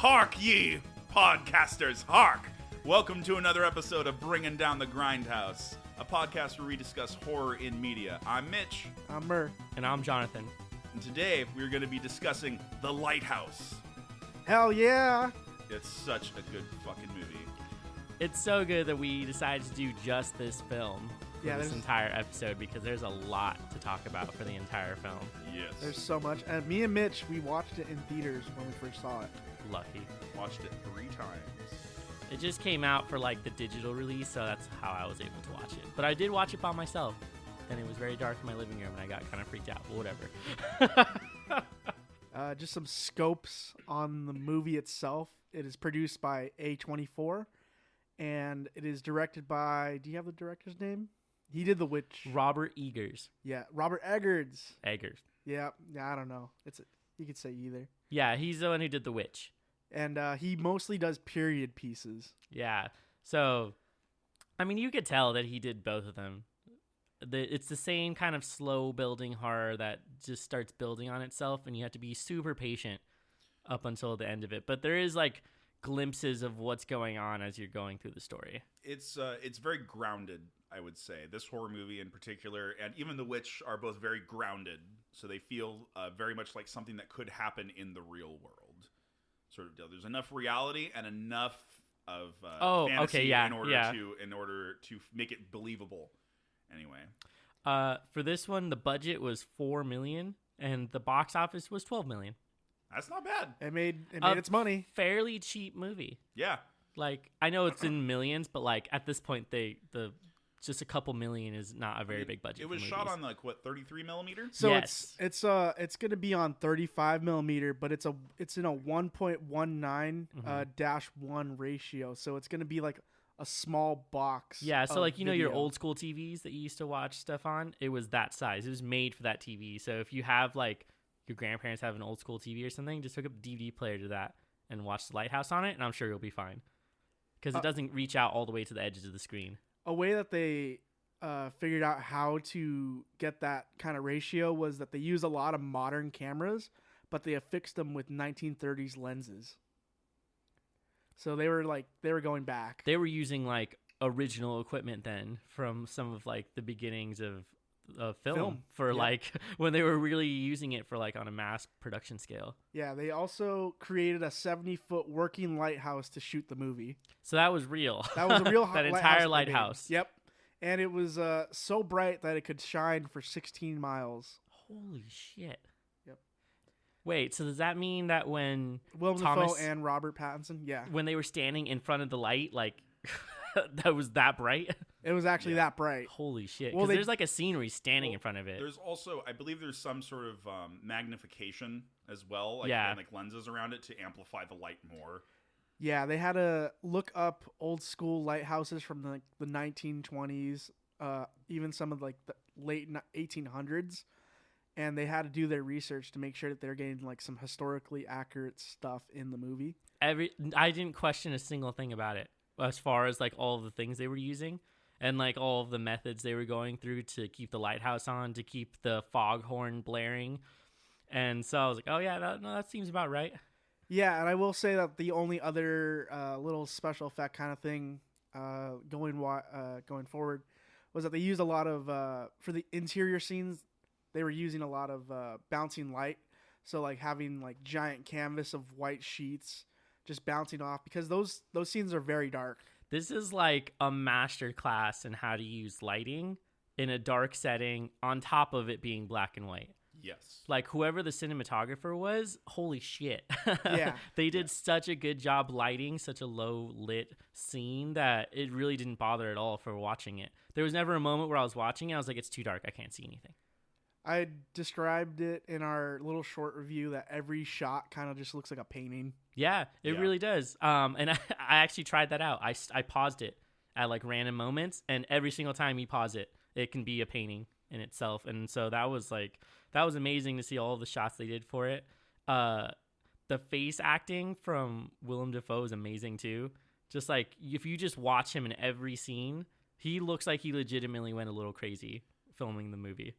Hark ye, podcasters, hark! Welcome to another episode of Bringing Down the Grindhouse, a podcast where we discuss horror in media. I'm Mitch. I'm Mur. And I'm Jonathan. And today, we're going to be discussing The Lighthouse. Hell yeah! It's such a good fucking movie. It's so good that we decided to do just this film for this there's- entire episode because there's a lot to talk about for the entire film. Yes. There's so much. And me and Mitch, we watched it in theaters when we first saw it. Lucky. Watched it 3 times. It just came out for like the digital release, so that's how I was able to watch it. But I did watch it by myself, and it was very dark in my living room, and I got kind of freaked out, but whatever. Just some scopes on the movie itself. It is produced by A24, and it is directed by... Do you have the director's name? He did The Witch. Robert Eggers. Yeah, Robert Eggers. Eggers. Yeah, I don't know. You could say either. Yeah, he's the one who did The Witch. And he mostly does period pieces. Yeah. So, I mean, you could tell that he did both of them. It's the same kind of slow building horror that just starts building on itself, and you have to be super patient up until the end of it. But there is like glimpses of what's going on as you're going through the story. It's very grounded, I would say. This horror movie in particular, and even The Witch, are both very grounded. So they feel very much like something that could happen in the real world. Sort of deal. There's enough reality and enough of fantasy in order to make it believable. Anyway, for this one, the budget was $4 million, and the box office was $12 million. That's not bad. It made its money. Fairly cheap movie. Yeah. Like, I know it's in millions, but like at this point, just a couple million is not a very big budget. It was shot on like 33 millimeter. So yes. it's going to be on 35 millimeter, but it's in a 1.19 -1 ratio. So it's going to be like a small box. Yeah. So like, your video. old school TVs that you used to watch stuff on, it was that size. It was made for that TV. So if you have like your grandparents have an old school TV or something, just hook up a DVD player to that and watch The Lighthouse on it. And I'm sure you'll be fine because it doesn't reach out all the way to the edges of the screen. A way that they figured out how to get that kind of ratio was that they use a lot of modern cameras, but they affixed them with 1930s lenses. So they were going back. They were using like original equipment then from some of like the beginnings of film for like when they were really using it for like on a mass production scale. Yeah, they also created a 70-foot working lighthouse to shoot the movie. So that was real. That was a real that entire lighthouse. Yep. And it was so bright that it could shine for 16 miles. Holy shit. Yep. Wait, so does that mean that when Willem Thomas Dafoe and Robert Pattinson, yeah. when they were standing in front of the light, like that was that bright? It was actually that bright. Holy shit. Well, Because there's like a scene where he's standing in front of it. There's also, I believe there's some sort of magnification as well. Like, Yeah. and like lenses around it to amplify the light more. Yeah, they had to look up old school lighthouses from the 1920s, even some of like the late 1800s, and they had to do their research to make sure that they're getting like some historically accurate stuff in the movie. I didn't question a single thing about it as far as like all of the things they were using and like all of the methods they were going through to keep the lighthouse on, to keep the foghorn blaring. And so I was like, oh yeah, that seems about right. Yeah, and I will say that the only other little special effect kind of thing going forward was that they used a lot of for the interior scenes. They were using a lot of bouncing light, so like having like giant canvas of white sheets just bouncing off, because those scenes are very dark. This is like a master class in how to use lighting in a dark setting on top of it being black and white. Yes. Like whoever the cinematographer was, holy shit. Yeah. They did such a good job lighting such a low lit scene that it really didn't bother at all for watching it. There was never a moment where I was watching it, I was like, it's too dark, I can't see anything. I described it in our little short review that every shot kind of just looks like a painting. Yeah, it really does. And I actually tried that out. I paused it at like random moments, and every single time you pause it, it can be a painting in itself. And so that was amazing to see all of the shots they did for it. The face acting from Willem Dafoe is amazing too. Just like if you just watch him in every scene, he looks like he legitimately went a little crazy filming the movie.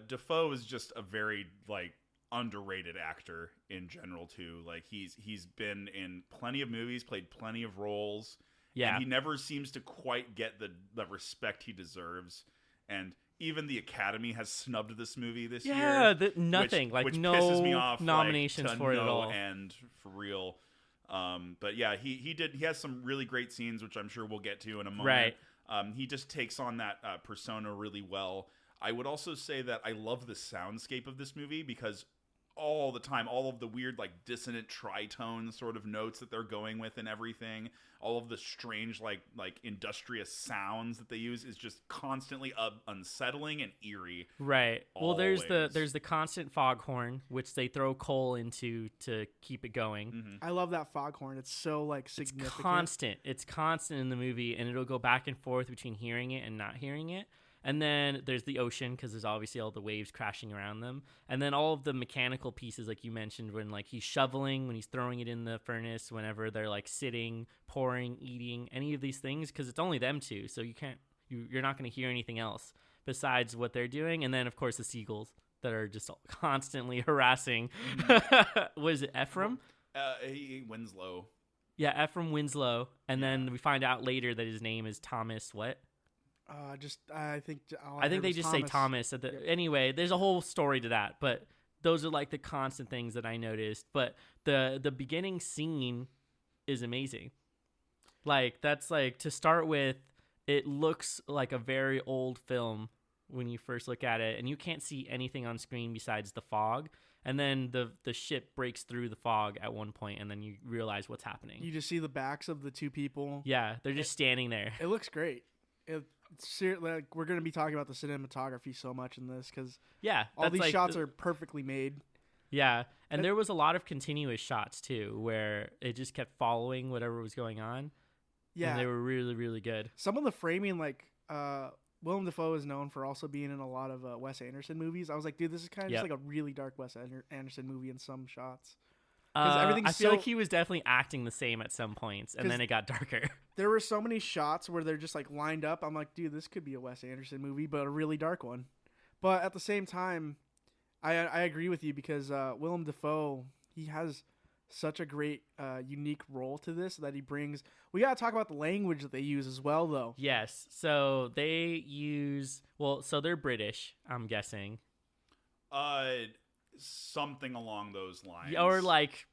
Defoe is just a very like underrated actor in general too. Like he's been in plenty of movies, played plenty of roles. Yeah. And he never seems to quite get the respect he deserves. And even the Academy has snubbed this movie this year. Yeah, nothing. Which no pisses me off, nominations like, for it at all. And for real. But yeah, he has some really great scenes, which I'm sure we'll get to in a moment. Right. He just takes on that persona really well. I would also say that I love the soundscape of this movie because all the time, all of the weird like dissonant tritone sort of notes that they're going with and everything, all of the strange like industrious sounds that they use is just constantly unsettling and eerie. Right. Always. Well, there's the constant foghorn, which they throw coal into to keep it going. Mm-hmm. I love that foghorn. It's so like significant. It's constant in the movie, and it'll go back and forth between hearing it and not hearing it. And then there's the ocean, because there's obviously all the waves crashing around them. And then all of the mechanical pieces, like you mentioned, when like he's shoveling, when he's throwing it in the furnace, whenever they're like sitting, pouring, eating, any of these things, because it's only them two, so you're not going to hear anything else besides what they're doing. And then of course the seagulls that are just constantly harassing. Was it Ephraim? Winslow. Yeah, Ephraim Winslow. And then we find out later that his name is Thomas what? I think they just say Thomas Anyway, there's a whole story to that, but those are like the constant things that I noticed. But the beginning scene is amazing. Like that's like, to start with, it looks like a very old film when you first look at it, and you can't see anything on screen besides the fog. And then the ship breaks through the fog at one point, and then you realize what's happening. You just see the backs of the two people. Yeah, they're just standing there. It looks great. Like, we're going to be talking about the cinematography so much in this because all these shots are perfectly made. Yeah, and there was a lot of continuous shots too, where it just kept following whatever was going on. Yeah, and they were really, really good. Some of the framing, like Willem Dafoe is known for also being in a lot of Wes Anderson movies. I was like, dude, this is kind of just like a really dark Wes Anderson movie in some shots. I feel like he was definitely acting the same at some points, and then it got darker. There were so many shots where they're just like lined up. I'm like, dude, this could be a Wes Anderson movie, but a really dark one. But at the same time, I agree with you because Willem Dafoe, he has such a great, unique role to this that he brings. We got to talk about the language that they use as well, though. Yes. So they use, so they're British, I'm guessing. Something along those lines. Or like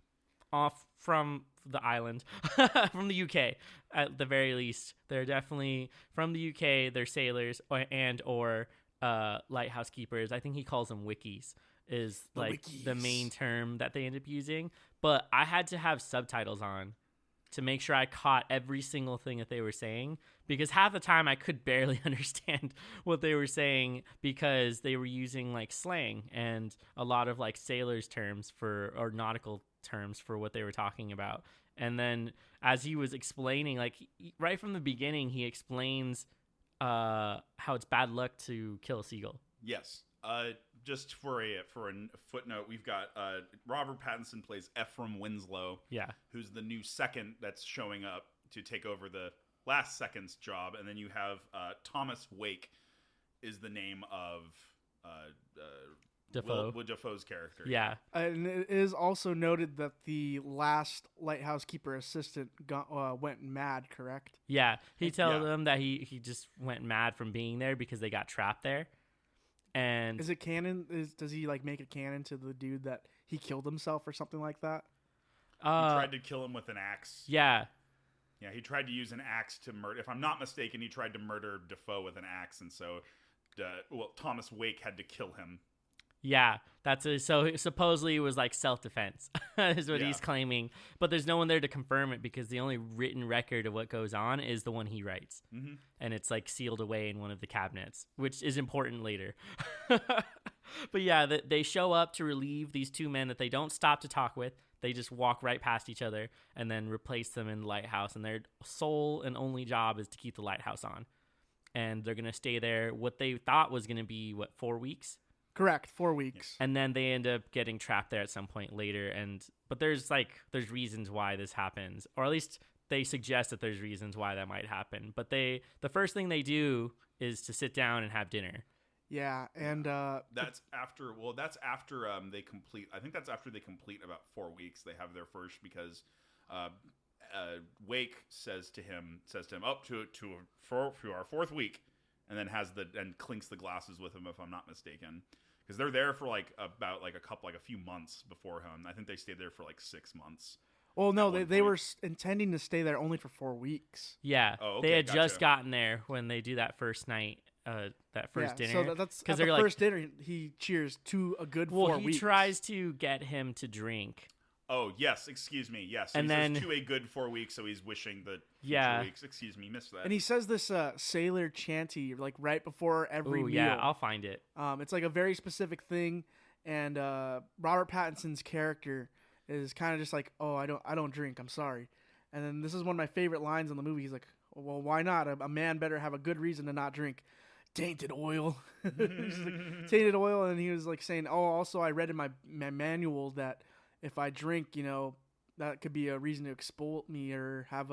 off from the island, from the UK at the very least. They're definitely from the UK. They're sailors or lighthouse keepers. I think he calls them wickies is like the main term that they end up using. But I had to have subtitles on to make sure I caught every single thing that they were saying, because half the time I could barely understand what they were saying because they were using like slang and a lot of like sailors terms or nautical terms for what they were talking about. And then as he was explaining, like right from the beginning, he explains how it's bad luck to kill a seagull. Yes. Just for a footnote, we've got Robert Pattinson plays Ephraim Winslow, who's the new second that's showing up to take over the last second's job, and then you have Thomas Wake is the name of Dafoe's character. Yeah, and it is also noted that the last lighthouse keeper assistant went mad. Correct? Yeah, he told them that he just went mad from being there because they got trapped there. And is it canon? Does he like make it canon to the dude that he killed himself or something like that? He tried to kill him with an axe. Yeah, he tried to use an axe to murder. If I'm not mistaken, he tried to murder Dafoe with an axe, and so Thomas Wake had to kill him. Yeah, so supposedly it was like self-defense is what he's claiming, but there's no one there to confirm it because the only written record of what goes on is the one he writes, and it's like sealed away in one of the cabinets, which is important later. But yeah, they show up to relieve these two men that they don't stop to talk with. They just walk right past each other and then replace them in the lighthouse, and their sole and only job is to keep the lighthouse on, and they're gonna stay there what they thought was gonna be 4 weeks. Correct, 4 weeks. And then they end up getting trapped there at some point later. But there's reasons why this happens, or at least they suggest that there's reasons why that might happen. But the first thing they do is to sit down and have dinner. Yeah, and That's after. Well, that's after they complete. I think that's after they complete about 4 weeks. They have their first because Wake says to him, up to our 4th week, and then and clinks the glasses with him, if I'm not mistaken, because they're there for like about like a few months beforehand. I think they stayed there for like 6 months. well, no, they were intending to stay there only for 4 weeks. Yeah, Oh, okay, they had gotcha. just gotten there when they do that first night, that first dinner. So that's because they're the like, first dinner. He cheers to a good 4 he weeks. tries to get him to drink. Oh yes, excuse me. Yes, And he then- says to a good 4 weeks, so he's wishing the future Yeah. weeks. Excuse me, missed that. And he says this sailor chanty like right before every Ooh, meal. yeah, I'll find it. It's like a very specific thing, and Robert Pattinson's character is kind of just like, oh, I don't drink. I'm sorry. And then this is one of my favorite lines in the movie. He's like, well, why not? A man better have a good reason to not drink. Tainted oil. He's like, tainted oil, and he was like saying, oh, also I read in my manual that if I drink, that could be a reason to expel me or have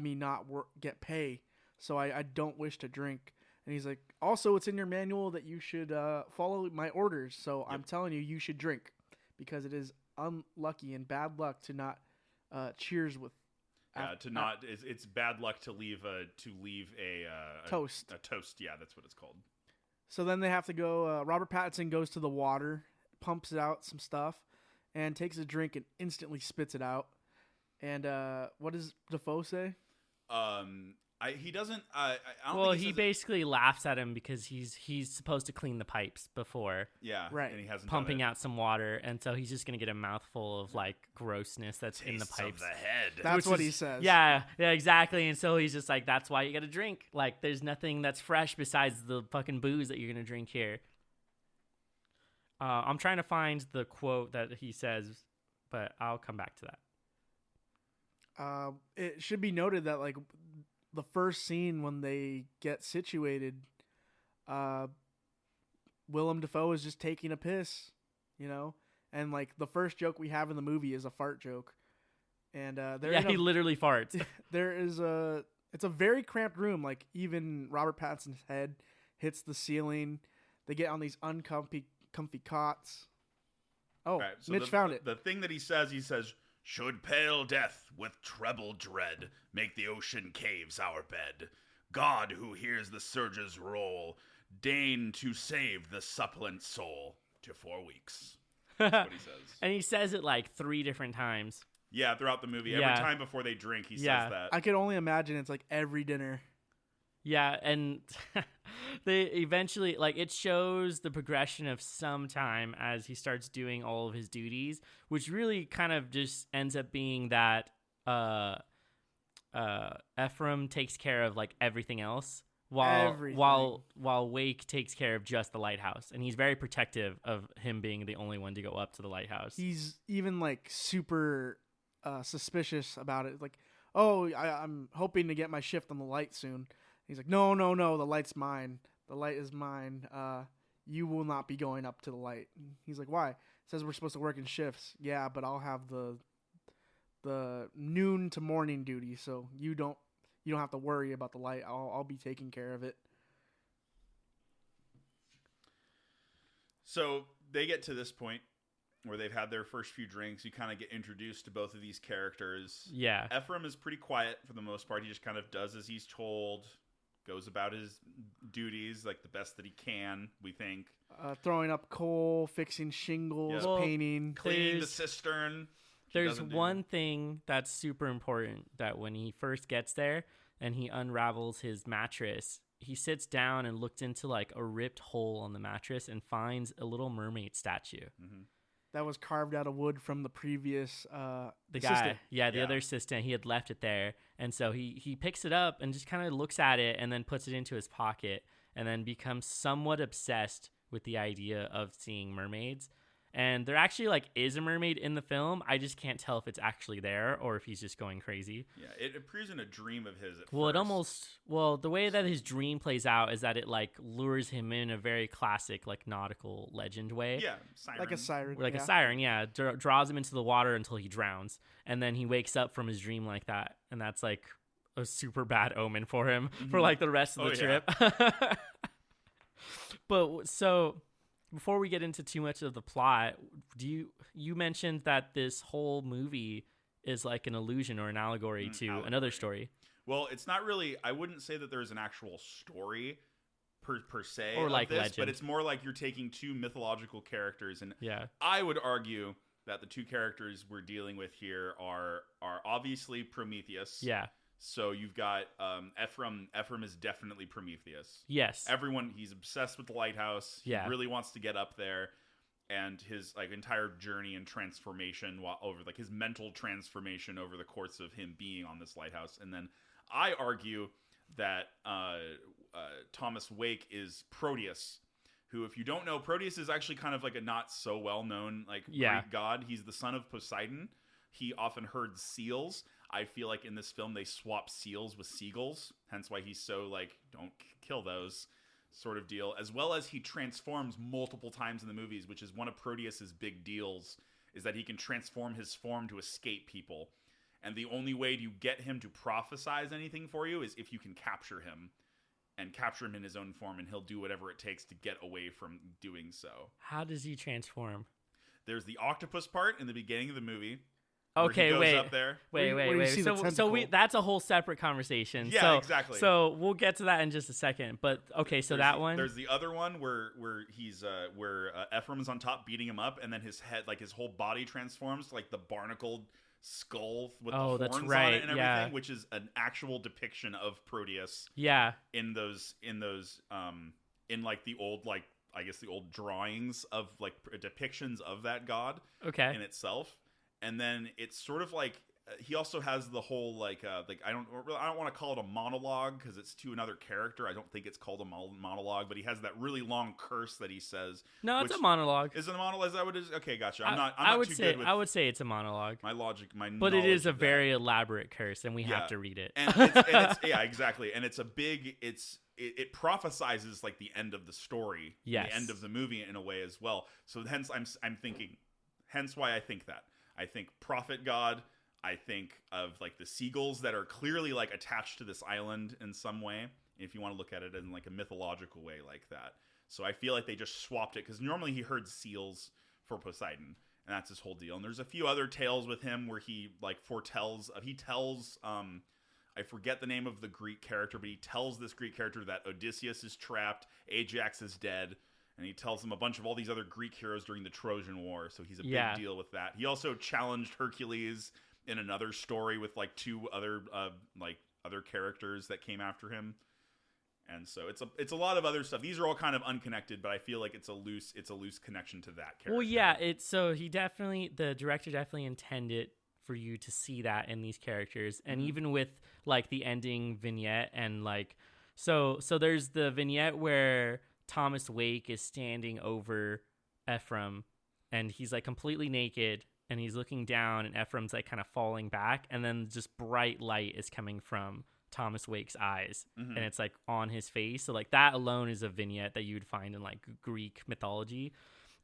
me not get pay. So I don't wish to drink. And he's like, also, it's in your manual that you should follow my orders. So I'm telling you should drink because it is unlucky and bad luck to not cheers with. It's bad luck to leave a toast. A toast, yeah, that's what it's called. So then they have to go. Robert Pattinson goes to the water, pumps out some stuff, and takes a drink and instantly spits it out. And what does Defoe say? He doesn't. I don't Well, think he says basically laughs at him because he's supposed to clean the pipes before yeah, Right. and he hasn't pumping done it. out some water, and so he's just gonna get a mouthful of like grossness that's in the Tastes pipes. of the head. That's Which what is- he says. Yeah, exactly. And so he's just like, that's why you gotta drink. Like, there's nothing that's fresh besides the fucking booze that you're gonna drink here. I'm trying to find the quote that he says, but I'll come back to that. It should be noted that like the first scene when they get situated, Willem Dafoe is just taking a piss, and like the first joke we have in the movie is a fart joke, and He literally farts. it's a very cramped room. Like even Robert Pattinson's head hits the ceiling. They get on these comfy cots. Oh, Right, so Mitch found it. The thing that he says, should pale death with treble dread make the ocean caves our bed. God, who hears the surges roll, deign to save the suppliant soul to 4 weeks. That's what he says. And he says it like 3 different times. Yeah, throughout the movie. Yeah. Every time before they drink, he Yeah. says that. I could only imagine it's like every dinner. Yeah, and they eventually, like, it shows the progression of some time as he starts doing all of his duties, which really kind of just ends up being that Ephraim takes care of like everything else, while Wake takes care of just the lighthouse, and he's very protective of him being the only one to go up to the lighthouse. He's even like super suspicious about it. Like, oh, I'm hoping to get my shift on the light soon. He's like, no, the light's mine. The light is mine. You will not be going up to the light. He's like, why? It says we're supposed to work in shifts. Yeah, but I'll have the noon to morning duty, so you don't have to worry about the light. I'll be taking care of it. So they get to this point where they've had their first few drinks. You kind of get introduced to both of these characters. Yeah. Ephraim is pretty quiet for the most part. He just kind of does as he's told, goes about his duties like the best that he can, we think. Throwing up coal, fixing shingles, Yeah. Well, painting. Cleaning the There's- cistern. He There's doesn't do. one thing that's super important, that when he first gets there and he unravels his mattress, he sits down and looks into like a ripped hole on the mattress and finds a little mermaid statue. Mm-hmm. That was carved out of wood from the previous The assistant. guy, the Yeah. other assistant, he had left it there, and so he picks it up and just kind of looks at it and then puts it into his pocket and then becomes somewhat obsessed with the idea of seeing mermaids. And there actually like is a mermaid in the film. I just can't tell if it's actually there or if he's just going crazy. Yeah, it appears in a dream of his at Well, first. the way that his dream plays out is that it like lures him in a very classic like nautical legend way. Yeah, siren. Like a siren. Like yeah. a siren, yeah, draws him into the water until he drowns, and then he wakes up from his dream like that, and that's like a super bad omen for him for like the rest of the Oh, yeah. trip. But so before we get into too much of the plot, you mentioned that this whole movie is like an illusion or an allegory to another story. Well, it's not really. I wouldn't say that there's an actual story per se, or of like this, legend. but it's more like you're taking two mythological characters, and Yeah. I would argue that the two characters we're dealing with here are obviously Prometheus. Yeah. So you've got Ephraim. Ephraim is definitely Prometheus. Yes. Everyone, he's obsessed with the lighthouse. Yeah. He really wants to get up there, and his like entire journey and transformation over like his mental transformation over the course of him being on this lighthouse. And then I argue that Thomas Wake is Proteus, who, if you don't know, Proteus is actually kind of like a not so well known Greek god. He's the son of Poseidon. He often herds seals. I feel like in this film they swap seals with seagulls, hence why he's so like, don't kill those sort of deal. As well as he transforms multiple times in the movies, which is one of Proteus's big deals, is that he can transform his form to escape people. And the only way you get him to prophesize anything for you is if you can capture him. And capture him in his own form, and he'll do whatever it takes to get away from doing so. How does he transform? There's the octopus part in the beginning of the movie. Okay, he goes wait. up there. Wait. So that's a whole separate conversation. Yeah, exactly. So we'll get to that in just a second. But okay, so one. There's the other one where he's where Ephraim's on top beating him up, and then his head, like his whole body transforms to like the barnacled skull with the horns on it and everything, which is an actual depiction of Proteus. Yeah. In like the old I guess the old drawings of like depictions of that god. Okay. In itself. And then it's sort of like he also has the whole I don't want to call it a monologue because it's to another character. I don't think it's called a monologue, but he has that really long curse that he says. No, it's a monologue. Is it a monologue? Is that what it is? Okay, gotcha. I would say it's a monologue. But it is a very elaborate curse, and we have to read it. And it's yeah, exactly. And it's a big. It prophesizes like the end of the story, the end of the movie in a way as well. So hence I'm thinking, hence why I think that. I think prophet god. I think of like the seagulls that are clearly like attached to this island in some way, if you want to look at it in like a mythological way like that. So I feel like they just swapped it because normally he herds seals for Poseidon, and that's his whole deal. And there's a few other tales with him where he like foretells. He tells I forget the name of the Greek character, but he tells this Greek character that Odysseus is trapped, Ajax is dead. And he tells them a bunch of all these other Greek heroes during the Trojan War. So he's a big deal with that. He also challenged Hercules in another story with like two other other characters that came after him. And so it's a lot of other stuff. These are all kind of unconnected, but I feel like it's a loose connection to that character. Well, yeah, the director definitely intended for you to see that in these characters. And even with like the ending vignette and like so there's the vignette where Thomas Wake is standing over Ephraim and he's like completely naked and he's looking down and Ephraim's like kind of falling back and then just bright light is coming from Thomas Wake's eyes and it's like on his face. So like that alone is a vignette that you would find in like Greek mythology.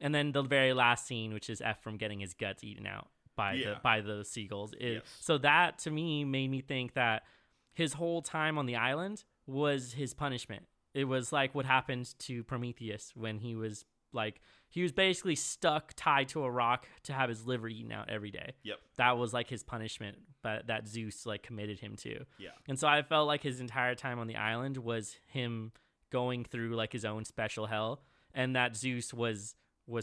And then the very last scene, which is Ephraim getting his guts eaten out by the seagulls. So that to me made me think that his whole time on the island was his punishment. It was like what happened to Prometheus when he was basically stuck, tied to a rock to have his liver eaten out every day. Yep. That was like his punishment, but that Zeus like committed him to. Yeah. And so I felt like his entire time on the island was him going through like his own special hell, and that Zeus was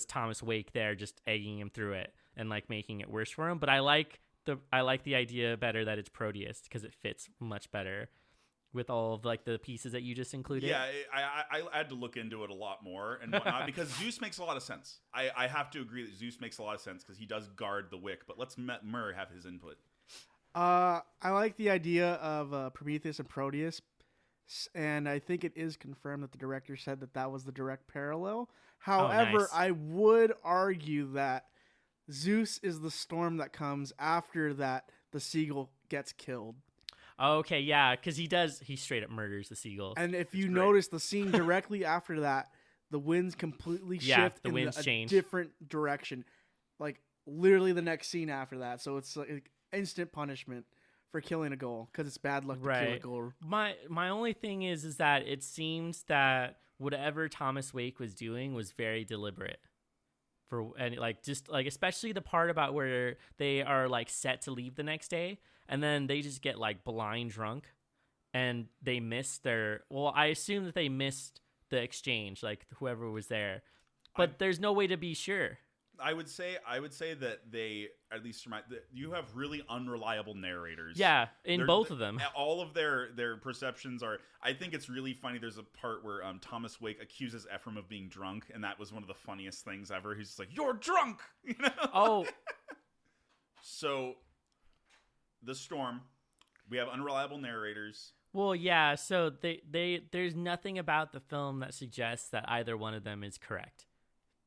Thomas Wake there just egging him through it and like making it worse for him. But I like the idea better that it's Proteus because it fits much better with all of like the pieces that you just included. Yeah, I had to look into it a lot more and whatnot because Zeus makes a lot of sense. I have to agree that Zeus makes a lot of sense because he does guard the wick. But let's Murray have his input. I like the idea of Prometheus and Proteus, and I think it is confirmed that the director said that was the direct parallel. However, nice. I would argue that Zeus is the storm that comes after that the seagull gets killed. Okay, yeah, because he straight up murders the seagull. And if you notice the scene directly after that, the winds completely shift the winds change. Different direction. Like literally the next scene after that. So it's like instant punishment for killing a ghoul because it's bad luck to kill a Right. ghoul. My only thing is that it seems that whatever Thomas Wake was doing was very deliberate. And like just like especially the part about where they are like set to leave the next day and then they just get like blind drunk and they miss their I assume that they missed the exchange, like whoever was there. But there's no way to be sure. I would say that they, at least from you have really unreliable narrators. Yeah, in both of them. All of their perceptions are. I think it's really funny. There's a part where Thomas Wake accuses Ephraim of being drunk, and that was one of the funniest things ever. He's just like, "You're drunk," you know. Oh. So, the storm. We have unreliable narrators. Well, yeah. So there's nothing about the film that suggests that either one of them is correct.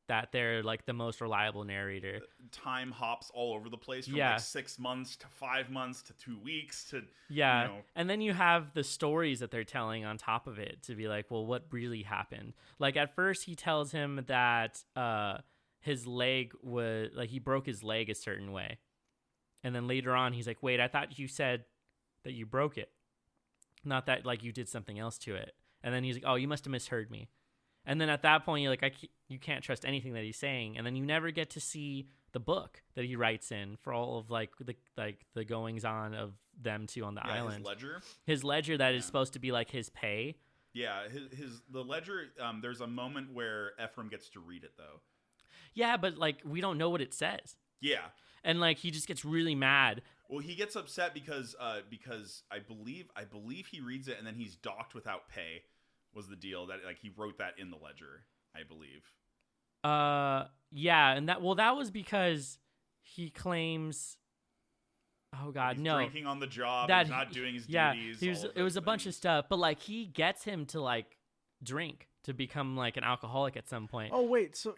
That they're like the most reliable narrator. Time hops all over the place from like 6 months to 5 months to 2 weeks to And then you have the stories that they're telling on top of it to be like, well, what really happened? Like at first he tells him that his leg was like he broke his leg a certain way, and then later on he's like, wait, I thought you said that you broke it, not that like you did something else to it. And then he's like, oh, you must have misheard me. And then at that point, you're like, you can't trust anything that he's saying. And then you never get to see the book that he writes in for all of like the goings on of them two on the island. His ledger that is supposed to be like his pay. Yeah, the ledger. There's a moment where Ephraim gets to read it though. Yeah, but like we don't know what it says. Yeah, and like he just gets really mad. Well, he gets upset because I believe he reads it and then he's docked without pay. Was the deal that like he wrote that in the ledger, I believe. Yeah, and that was because he claims oh god, he's no. Drinking on the job, he's not doing his duties. It was a bunch of stuff, but like he gets him to like drink to become like an alcoholic at some point. Oh wait, so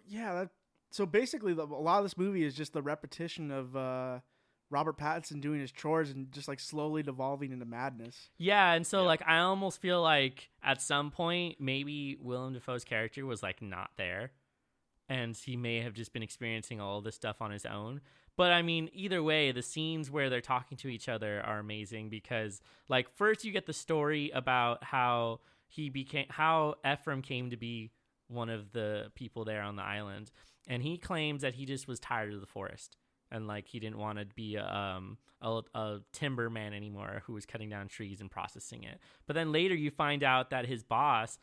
so basically a lot of this movie is just the repetition of Robert Pattinson doing his chores and just like slowly devolving into madness. Yeah, and so like I almost feel like at some point maybe Willem Dafoe's character was like not there, and he may have just been experiencing all of this stuff on his own. But I mean, either way, the scenes where they're talking to each other are amazing because like first you get the story about how Ephraim came to be one of the people there on the island, and he claims that he just was tired of the forest. And like he didn't want to be a timber man anymore who was cutting down trees and processing it. But then later you find out that his boss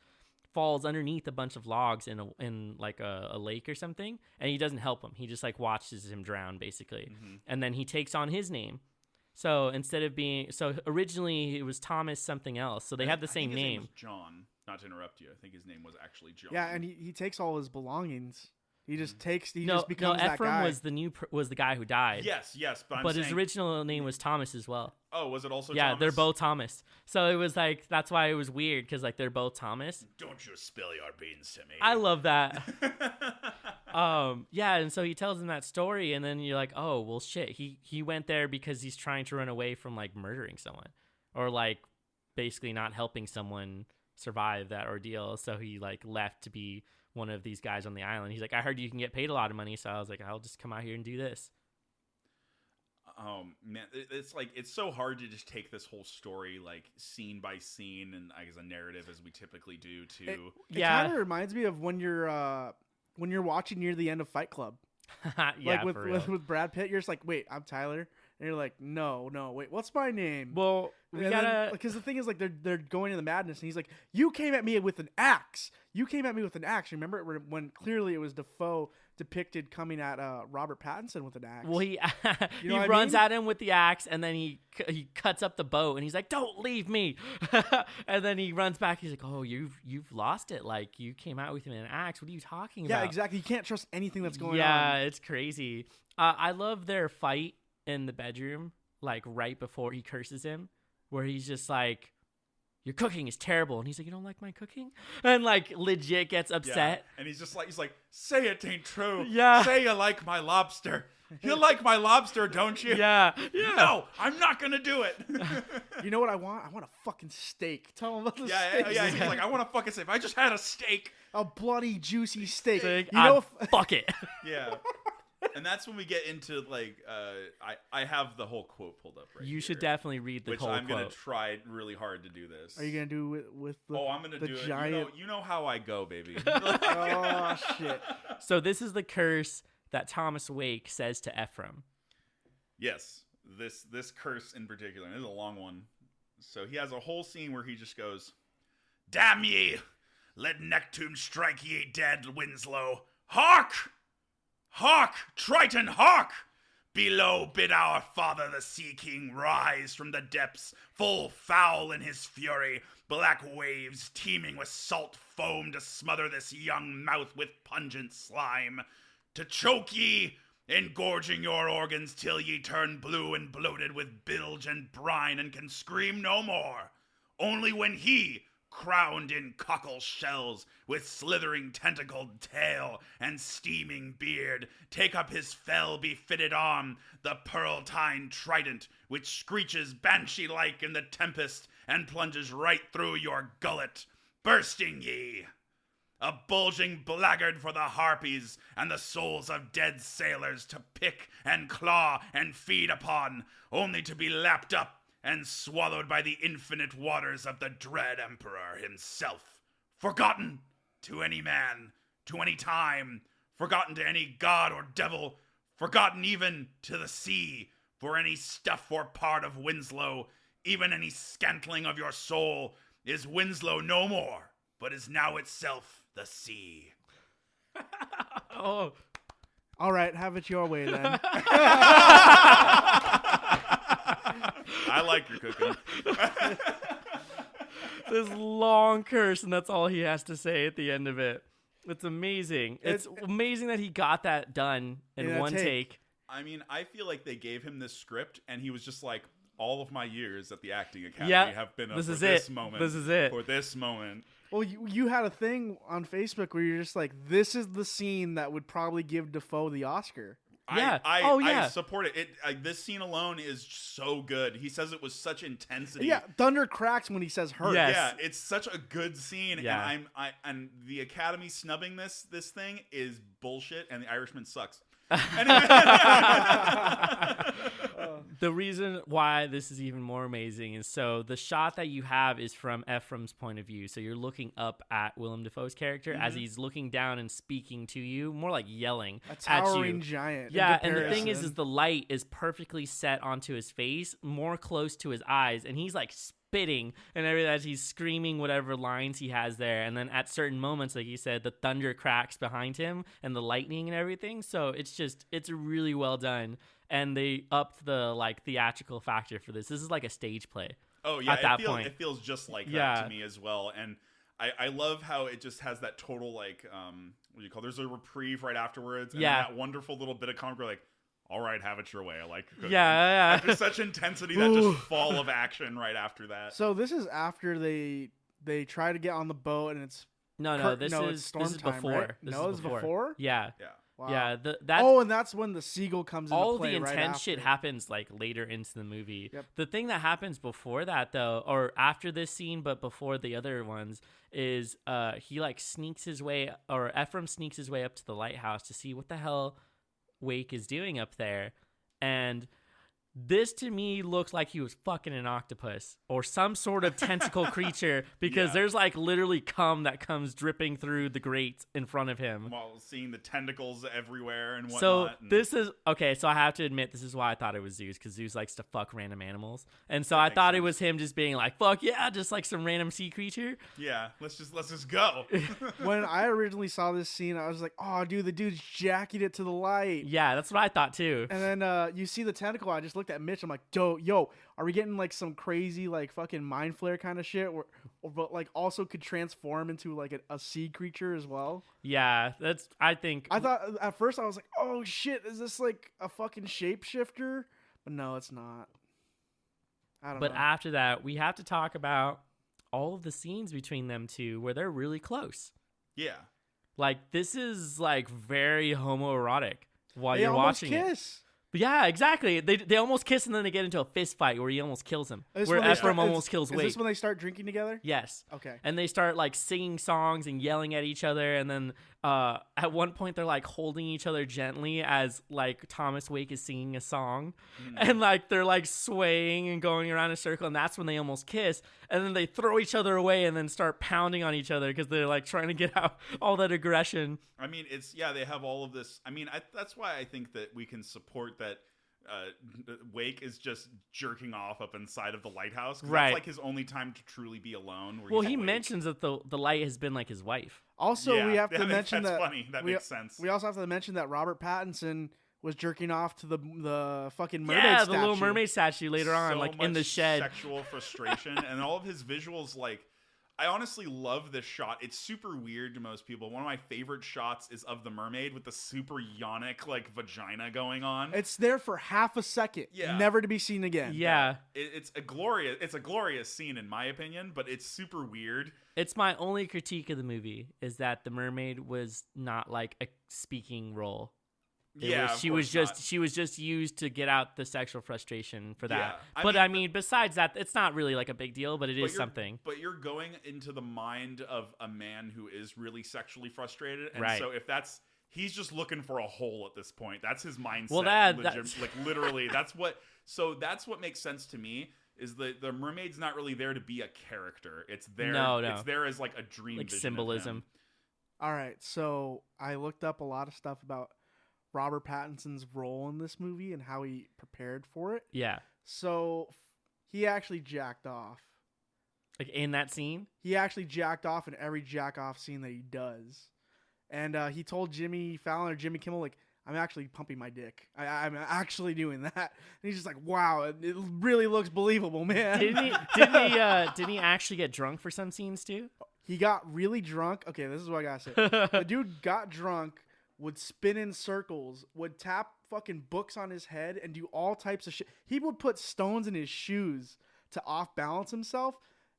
falls underneath a bunch of logs in like a lake or something, and he doesn't help him. He just like watches him drown basically, and then he takes on his name. So instead of originally it was Thomas something else. So they have the same name. His name was John. Not to interrupt you, I think his name was actually John. Yeah, and he takes all his belongings. He just just becomes that Ephraim guy. was the guy who died. Yes, but his original name was Thomas as well. Oh, was it also? Yeah, Thomas? they're both Thomas. So it was like that's why it was weird because like they're both Thomas. Don't you spill your beans to me. I love that. Yeah, and so he tells him that story, and then you're like, oh well, shit. He went there because he's trying to run away from like murdering someone, or like basically not helping someone survive that ordeal. So he like left to be one of these guys on the island. He's like, I heard you can get paid a lot of money, so I was like, I'll just come out here and do this. Man, it's like it's so hard to just take this whole story like scene by scene and as a narrative as we typically do too. It kind of reminds me of when you're watching near the end of Fight Club. Yeah, like with Brad Pitt, you're just like, wait, I'm Tyler. And you're like, no, wait, what's my name? Well, we gotta... Because the thing is, like, they're going into the madness, and he's like, you came at me with an axe. Remember when clearly it was Dafoe depicted coming at Robert Pattinson with an axe? Well, he runs at him with the axe, and then he cuts up the boat, and he's like, don't leave me. And then he runs back. He's like, oh, you've lost it. Like, you came out with him an axe. What are you talking about? Yeah, exactly. You can't trust anything that's going on. Yeah, it's crazy. I love their fight in the bedroom, like right before he curses him, where he's just like, your cooking is terrible, and he's like, you don't like my cooking, and like legit gets upset. And he's like say it ain't true. Yeah, say you like my lobster. You like my lobster, don't you? Yeah. No, I'm not gonna do it. You know what I want? I want a fucking steak. Tell him about the steak. Yeah. He's like, I want a fucking steak. I just had a steak. A bloody juicy steak. You know, fuck it. Yeah. And that's when we get into like I have the whole quote pulled up right. You should here, definitely read the which whole I'm quote. gonna try really hard to do this. Are you gonna do it with the? Oh, I'm gonna the do giant... it. You know how I go, baby. Oh shit! So this is the curse that Thomas Wake says to Ephraim. Yes, this curse in particular. And this is a long one. So he has a whole scene where he just goes, "Damn ye! Let Neptune strike ye dead, Winslow. Hark! Hark, Triton, hark! Below bid our father the Sea King rise from the depths, full foul in his fury, black waves teeming with salt foam to smother this young mouth with pungent slime, to choke ye, engorging your organs till ye turn blue and bloated with bilge and brine and can scream no more. Only when he, crowned in cockle shells, with slithering tentacled tail and steaming beard, take up his fell befitted arm, the pearl-tined trident, which screeches banshee-like in the tempest and plunges right through your gullet, bursting ye. A bulging blackguard for the harpies and the souls of dead sailors to pick and claw and feed upon, only to be lapped up and swallowed by the infinite waters of the dread emperor himself. Forgotten to any man, to any time, forgotten to any god or devil, forgotten even to the sea, for any stuff or part of Winslow, even any scantling of your soul, is Winslow no more, but is now itself the sea." Oh. All right, have it your way then. I like your cooking. This long curse, and that's all he has to say at the end of it. It's amazing. It's amazing that he got that done in one take. I mean, I feel like they gave him this script, and he was just like, all of my years at the acting academy have been up for this moment. This is it. For this moment. Well, you had a thing on Facebook where you're just like, this is the scene that would probably give Dafoe the Oscar. Yeah. I support it. This scene alone is so good. He says it with such intensity. Yeah, thunder cracks when he says "her." Yes. Yeah, it's such a good scene. Yeah. And the Academy snubbing this thing is bullshit, and The Irishman sucks. The reason why this is even more amazing is so the shot that you have is from Ephraim's point of view. So you're looking up at Willem Dafoe's character as he's looking down and speaking to you, more like yelling A at towering you. giant. Yeah, and the thing is the light is perfectly set onto his face, more close to his eyes, and he's like spitting and everything as he's screaming whatever lines he has there. And then at certain moments, like you said, the thunder cracks behind him and the lightning and everything. So it's really well done. And they upped the like theatrical factor for this. This is like a stage play. Oh yeah, at that point. It feels just like that to me as well. And I love how it just has that total like what do you call? There's a reprieve right afterwards. And then that wonderful little bit of comic where like, all right, have it your way. I like cooking. Yeah. After such intensity, that just fall of action right after that. So this is after they try to get on the boat and it's This is storm before. time, right? This No, is it's before? Yeah. Wow. Yeah, and that's when the seagull comes into all play. the right intense after. shit happens like later into the movie. Yep. The thing that happens before that though, or after this scene but before the other ones, is he like sneaks his way, or Ephraim sneaks his way up to the lighthouse to see what the hell Wake is doing up there. And this to me looks like he was fucking an octopus or some sort of tentacle creature, because there's like literally cum that comes dripping through the grate in front of him while seeing the tentacles everywhere and whatnot. So this is okay. So I have to admit, this is why I thought it was Zeus, because Zeus likes to fuck random animals, and so I thought it was him just being like, "Fuck yeah," just like some random sea creature. Yeah, let's just go. When I originally saw this scene, I was like, "Oh, dude, the dude's jacking it to the light." Yeah, that's what I thought too. And then you see the tentacle. I just looked at Mitch. I'm like, yo, are we getting like some crazy like fucking mind flare kind of shit, but like also could transform into like a sea creature as well? Yeah, that's. I thought at first I was like, oh shit, is this like a fucking shapeshifter? But no, it's not. I don't know. But after that, we have to talk about all of the scenes between them two where they're really close. Yeah. Like, this is like very homoerotic while They you're almost watching kiss. it. But yeah, exactly. They almost kiss and then they get into a fist fight where he almost kills him. Where Ephraim almost kills Wade. Is this when they start drinking together? Yes. Okay. And they start like singing songs and yelling at each other, and then at one point they're like holding each other gently as like Thomas Wake is singing a song, and like they're like swaying and going around in a circle, and that's when they almost kiss, and then they throw each other away and then start pounding on each other because they're like trying to get out all that aggression. I mean, they have all of this. I mean, that's why I think that we can support that. Wake is just jerking off up inside of the lighthouse. Right. That's like his only time to truly be alone. Well, he mentions that the light has been like his wife. Also, we have to mention that's that funny. That makes sense. We also have to mention that Robert Pattinson was jerking off to the fucking mermaid statue. statue. The Little Mermaid statue later on, So like much in the shed. Sexual frustration and all of his visuals. Like, I honestly love this shot. It's super weird to most people. One of my favorite shots is of the mermaid with the super yonic like vagina going on. It's there for half a second, never to be seen again. Yeah, it's a glorious scene in my opinion, but it's super weird. It's my only critique of the movie is that the mermaid was not like a speaking role. She was just used to get out the sexual frustration for that. Yeah. I mean, besides that, it's not really like a big deal, but it is something. But you're going into the mind of a man who is really sexually frustrated, and right. So if he's just looking for a hole at this point. That's his mindset. Well, that's like literally, that's what makes sense to me. Is the mermaid's not really there to be a character. It's there. No. It's there as like a dream, like vision symbolism. of him. All right, so I looked up a lot of stuff about Robert Pattinson's role in this movie and how he prepared for it. Yeah. So he actually jacked off. Like in that scene? He actually jacked off in every jack off scene that he does. And he told Jimmy Fallon or Jimmy Kimmel, like, I'm actually pumping my dick. I'm actually doing that. And he's just like, wow, it really looks believable, man. Didn't he actually get drunk for some scenes too? He got really drunk. Okay, this is what I gotta say. The dude got drunk, would spin in circles, would tap fucking books on his head, and do all types of shit. He would put stones in his shoes to off-balance himself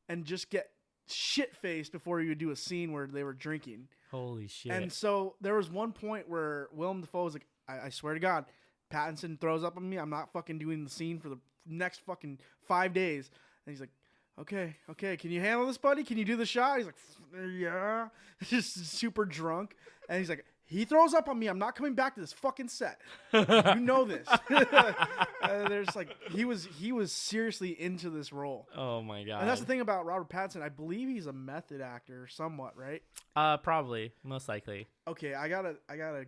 and just get shit-faced before he would do a scene where they were drinking. Holy shit. And so there was one point where Willem Dafoe was like, I swear to God, Pattinson throws up on me. I'm not fucking doing the scene for the next fucking 5 days. And he's like, okay, can you handle this, buddy? Can you do the shot? He's like, yeah. Just super drunk. And he's like, he throws up on me. I'm not coming back to this fucking set. You know this. There's like he was seriously into this role. Oh my God. And that's the thing about Robert Pattinson. I believe he's a method actor, somewhat, right? Probably, most likely. Okay, I gotta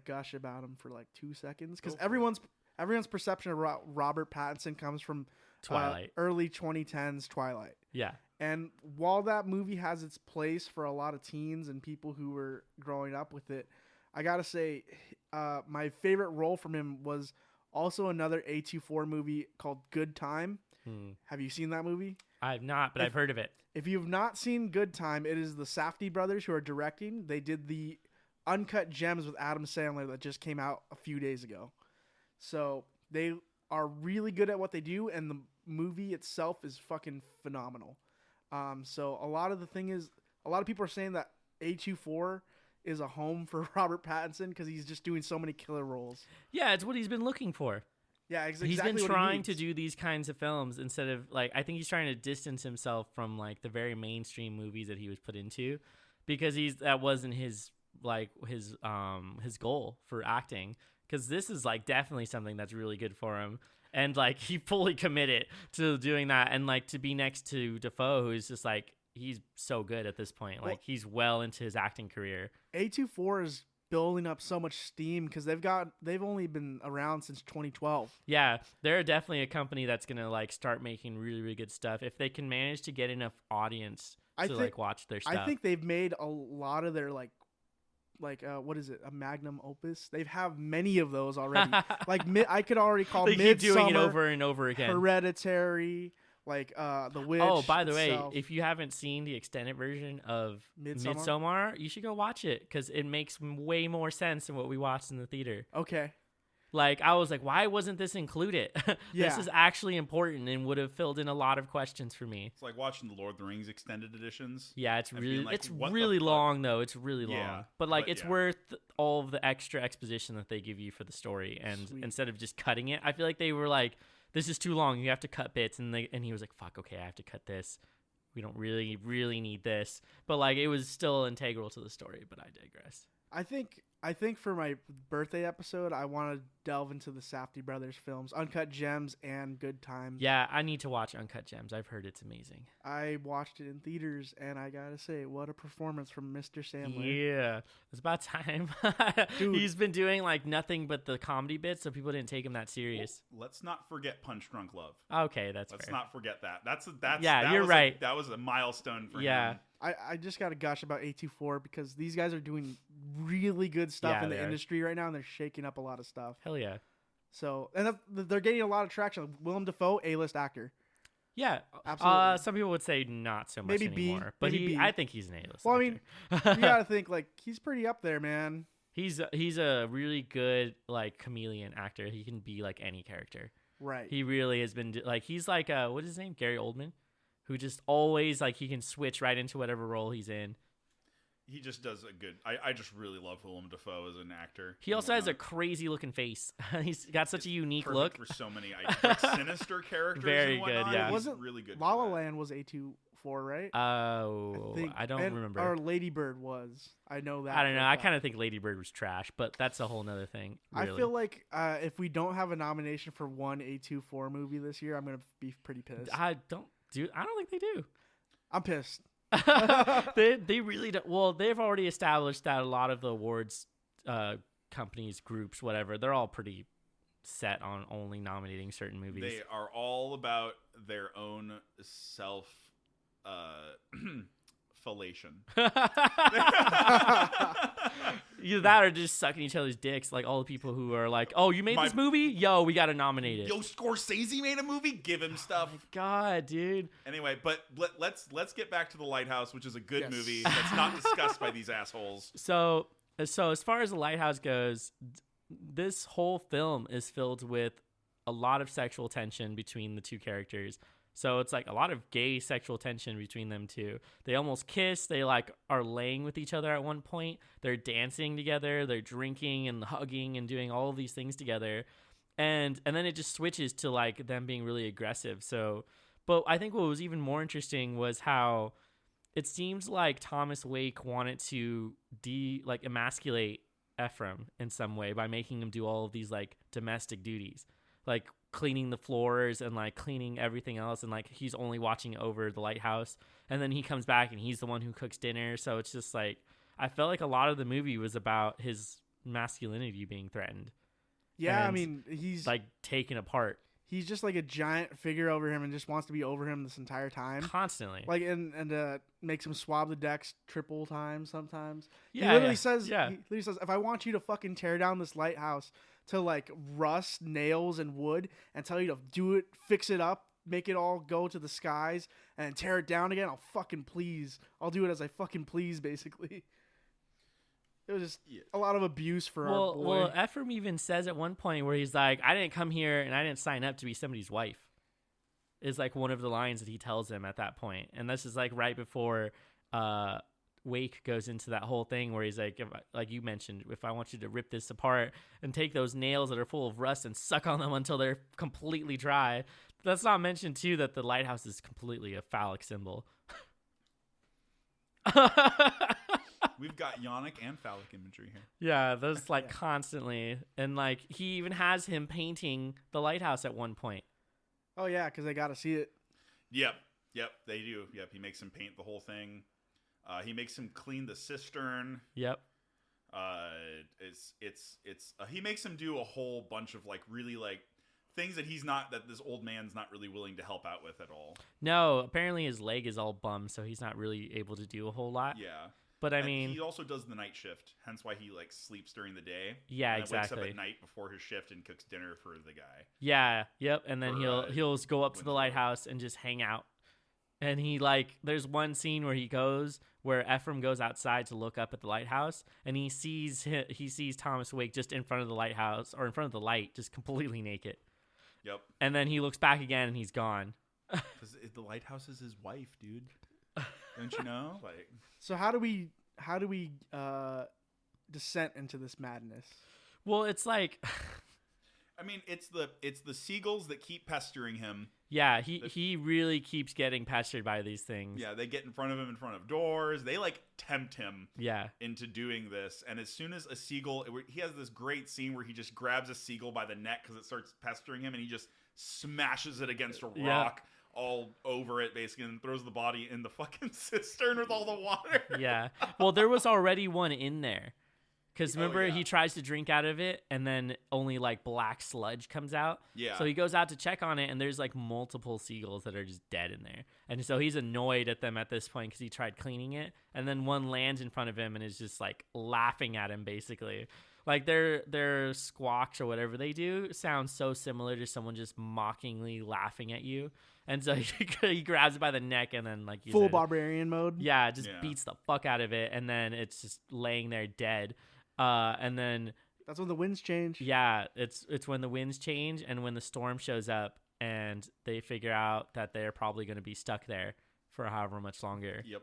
gush about him for like 2 seconds because everyone's perception of Robert Pattinson comes from Twilight, early 2010s Twilight. Yeah. And while that movie has its place for a lot of teens and people who were growing up with it, I gotta say, my favorite role from him was also another A24 movie called Good Time. Have you seen that movie? I have not, but I've heard of it. If you've not seen Good Time, it is the Safdie brothers who are directing. They did the Uncut Gems with Adam Sandler that just came out a few days ago. So they are really good at what they do, and the movie itself is fucking phenomenal. So a lot of people are saying that A24 is a home for Robert Pattinson because he's just doing so many killer roles. Yeah, it's what he's been looking for. Yeah, exactly. He's been trying to do these kinds of films instead of like I think he's trying to distance himself from like the very mainstream movies that he was put into because that wasn't his goal for acting because this is like definitely something that's really good for him. And like he fully committed to doing that and like to be next to Dafoe who's just like he's so good at this point. Like he's well into his acting career. A24 is building up so much steam because they've only been around since 2012. Yeah, they're definitely a company that's gonna like start making really, really good stuff if they can manage to get enough audience to watch their stuff. I think they've made a lot of their like what is it? A magnum opus? They have many of those already. Like I could already call they Midsommar, keep doing it over and over again. Hereditary. Like The Witch. Oh, by the itself. way, if you haven't seen the extended version of Midsommar, you should go watch it because it makes way more sense than what we watched in the theater. Okay. Like, I was like, why wasn't this included? Yeah. This is actually important and would have filled in a lot of questions for me. It's like watching the Lord of the Rings extended editions. Yeah, it's really like, it's really long though. It's really long. Yeah, but it's worth all of the extra exposition that they give you for the story. And instead of just cutting it, I feel like they were like, this is too long. You have to cut bits. And he was like, fuck, okay, I have to cut this. We don't really, really need this. But like, it was still integral to the story, but I digress. I think for my birthday episode, I want to delve into the Safdie brothers films, Uncut Gems and Good Times. Yeah, I need to watch Uncut Gems. I've heard it's amazing. I watched it in theaters, and I gotta say, what a performance from Mr. Sandler. Yeah, it's about time. Dude. He's been doing like nothing but the comedy bits, so people didn't take him that serious. Let's not forget Punch Drunk Love. Okay, that's Let's fair. not forget that. That's Yeah, that you're was right. That was a milestone for Yeah. him. I just got to gush about A24 because these guys are doing really good stuff Yeah, in the they are. industry right now, and they're shaking up a lot of stuff. Hell yeah. So, and they're getting a lot of traction. Willem Dafoe, A-list actor. Yeah, Absolutely. some people would say not so much Maybe B, anymore, but maybe B. I think he's an A-list. Well, I mean, actor. You got to think, like, he's pretty up there, man. he's a really good like chameleon actor. He can be like any character. Right. He really has been like he's like what is his name? Gary Oldman, who just always like he can switch right into whatever role he's in. He just does a good. I just really love Willem Dafoe as an actor. He also has a crazy looking face. He's got such a unique perfect look. for so many like, sinister characters. Very and whatnot. good, yeah. He's Wasn't really good. La for La that. Land was A24, right? I don't remember. Or Lady Bird was. I know that. I don't for know. a I fact. kind of think Lady Bird was trash, but that's a whole nother thing. Really. I feel like if we don't have a nomination for one A24 movie this year, I'm gonna be pretty pissed. I don't think they do. I'm pissed. they really don't. Well, they've already established that a lot of the awards companies, groups, whatever, they're all pretty set on only nominating certain movies. They are all about their own self fellation. Either that or just sucking each other's dicks, like all the people who are like, "Oh, you made this movie? Yo, we got to nominate it." Yo, Scorsese made a movie. Give him stuff. God, dude. Anyway, but let's get back to The Lighthouse, which is a good Yes. movie that's not discussed by these assholes. So as far as The Lighthouse goes, this whole film is filled with a lot of sexual tension between the two characters. So it's like a lot of gay sexual tension between them two. They almost kiss. They like are laying with each other at one point. They're dancing together. They're drinking and hugging and doing all of these things together. And then it just switches to like them being really aggressive. So, but I think what was even more interesting was how it seems like Thomas Wake wanted to emasculate Ephraim in some way by making him do all of these like domestic duties, like cleaning the floors and like cleaning everything else, and like he's only watching over the lighthouse, and then he comes back and he's the one who cooks dinner. So it's just like I felt like a lot of the movie was about his masculinity being threatened. Yeah, I And, mean, he's like taken apart he's just like a giant figure over him and just wants to be over him this entire time. constantly. Like and makes him swab the decks triple times sometimes. Yeah, he literally yeah, says, yeah. he literally says, if I want you to fucking tear down this lighthouse to like rust, nails, and wood, and tell you to do it, fix it up, make it all go to the skies, and tear it down again, I'll fucking please. I'll do it as I fucking please, basically. It was just a lot of abuse for our boy. Well, Ephraim even says at one point where he's like, "I didn't come here and I didn't sign up to be somebody's wife." Is like one of the lines that he tells him at that point, and this is like right before Wake goes into that whole thing where he's like, like you mentioned, if I want you to rip this apart and take those nails that are full of rust and suck on them until they're completely dry. Let's not mention too that the lighthouse is completely a phallic symbol. We've got yonic and phallic imagery here. Yeah, those like constantly, and like he even has him painting the lighthouse at one point. Oh yeah, because they got to see it. Yep, they do. Yep, he makes him paint the whole thing. He makes him clean the cistern. Yep. He makes him do a whole bunch of like really like things that this old man's not really willing to help out with at all. No, apparently his leg is all bummed, so he's not really able to do a whole lot. Yeah. But I And mean, he also does the night shift, hence why he like sleeps during the day. Yeah, and then wakes exactly. up at night before his shift and cooks dinner for the guy. yeah, yep. And then For, he'll go up to the Winslow. lighthouse and just hang out. And he like, there's one scene where where Ephraim goes outside to look up at the lighthouse, and he sees Thomas Wake just in front of the lighthouse or in front of the light, just completely naked. Yep. And then he looks back again and he's gone. Because the lighthouse is his wife, dude. Don't you know? Like, So how do we descent into this madness? Well, it's like I mean, it's the seagulls that keep pestering him. Yeah, he really keeps getting pestered by these things. Yeah, they get in front of him in front of doors. They like tempt him into doing this. And as soon as a seagull, he has this great scene where he just grabs a seagull by the neck because it starts pestering him, and he just smashes it against a rock all over it basically, and throws the body in the fucking cistern with all the water. Yeah. Well, there was already one in there. Because remember, he tries to drink out of it, and then only, like, black sludge comes out. Yeah. So he goes out to check on it, and there's, like, multiple seagulls that are just dead in there. And so he's annoyed at them at this point because he tried cleaning it. And then one lands in front of him and is just, like, laughing at him, basically. Like, their squawks or whatever they do sounds so similar to someone just mockingly laughing at you. And so he grabs it by the neck and then, like... Full barbarian mode. Yeah, just beats the fuck out of it. And then it's just laying there dead. And then that's when the winds change. Yeah, it's when the winds change and when the storm shows up, and they figure out that they're probably going to be stuck there for however much longer. Yep.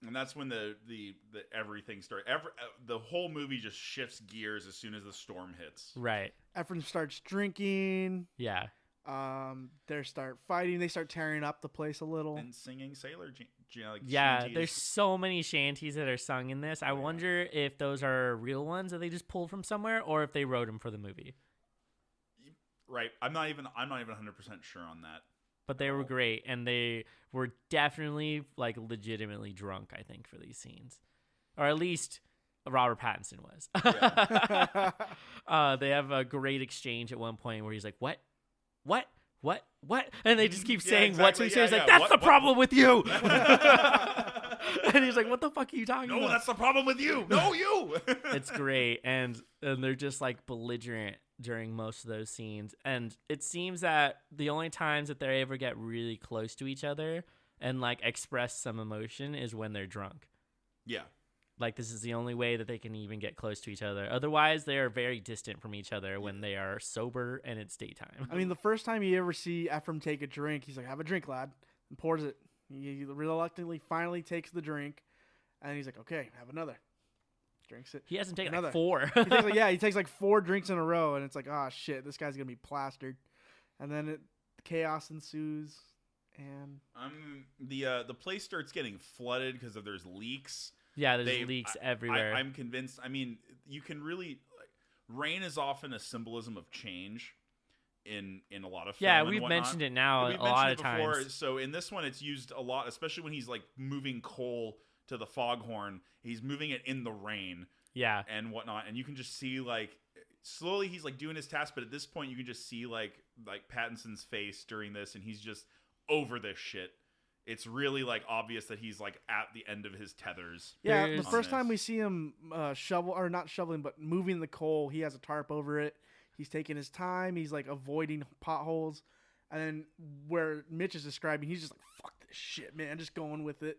And that's when the everything starts. The whole movie just shifts gears as soon as the storm hits. Right. Ephraim starts drinking. Yeah. They start fighting. They start tearing up the place a little and singing sailor. Shanties. There's so many shanties that are sung in this. I wonder if those are real ones that they just pulled from somewhere, or if they wrote them for the movie. Right. I'm not even 100% sure on that. But they were great, and they were definitely like legitimately drunk, I think, for these scenes, or at least Robert Pattinson was. Yeah. They have a great exchange at one point where he's like, "What? And they just keep saying what to each other. He's like, that's the problem with you. And he's like, what the fuck are you talking about? No, that's the problem with you. No, you. It's great. And they're just like belligerent during most of those scenes. And it seems that the only times that they ever get really close to each other and like express some emotion is when they're drunk. Yeah. Like, this is the only way that they can even get close to each other. Otherwise, they are very distant from each other when they are sober and it's daytime. I mean, the first time you ever see Ephraim take a drink, he's like, have a drink, lad, and pours it. He reluctantly finally takes the drink, and he's like, okay, have another. Drinks it. He hasn't taken another. Like 4. He takes like 4 drinks in a row, and it's like, oh, shit, this guy's going to be plastered. And then chaos ensues, and... the place starts getting flooded because there's leaks. Yeah, there's leaks everywhere. I'm convinced. I mean, you can really rain is often a symbolism of change in a lot of film. Yeah, we've mentioned it now a lot of times. So in this one, it's used a lot, especially when he's like moving coal to the foghorn. He's moving it in the rain. Yeah, and whatnot, and you can just see like slowly he's like doing his task, but at this point you can just see like Pattinson's face during this, and he's just over this shit. It's really like obvious that he's like at the end of his tethers. Yeah, the first time we see him not shoveling, but moving the coal, he has a tarp over it. He's taking his time. He's like avoiding potholes. And then where Mitch is describing, he's just like, fuck this shit, man. Just going with it.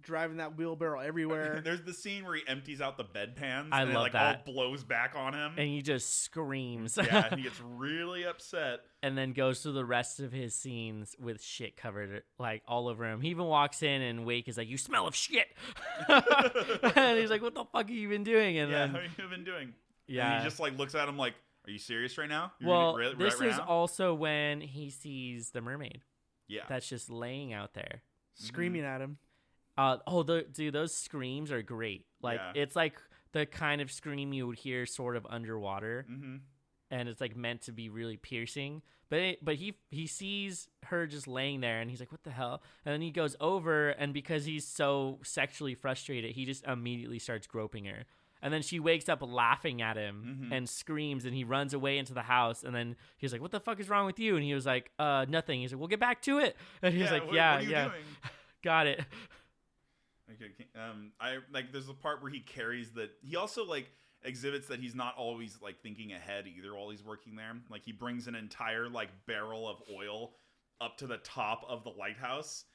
Driving that wheelbarrow everywhere. There's the scene where he empties out the bedpans. I and love it like that. all blows back on him. And he just screams. Yeah, he gets really upset. And then goes through the rest of his scenes with shit covered like all over him. He even walks in and Wake is like, you smell of shit. And he's like, what the fuck have you been doing? And then, what have you been doing? Yeah. And he just like looks at him like, are you serious right now? This is also when he sees the mermaid. Yeah. That's just laying out there. Screaming at him. Dude, those screams are great. Like, it's like the kind of scream you would hear sort of underwater. Mm-hmm. And it's like meant to be really piercing. But he sees her just laying there and he's like, what the hell? And then he goes over, and because he's so sexually frustrated, he just immediately starts groping her. And then she wakes up laughing at him and screams, and he runs away into the house. And then he's like, what the fuck is wrong with you? And he was like, nothing. He's like, we'll get back to it. And he's like, what are you doing? Got it. Okay. I like. There's a part where he carries the. He also like exhibits that he's not always like thinking ahead either while he's working there. Like he brings an entire like barrel of oil up to the top of the lighthouse,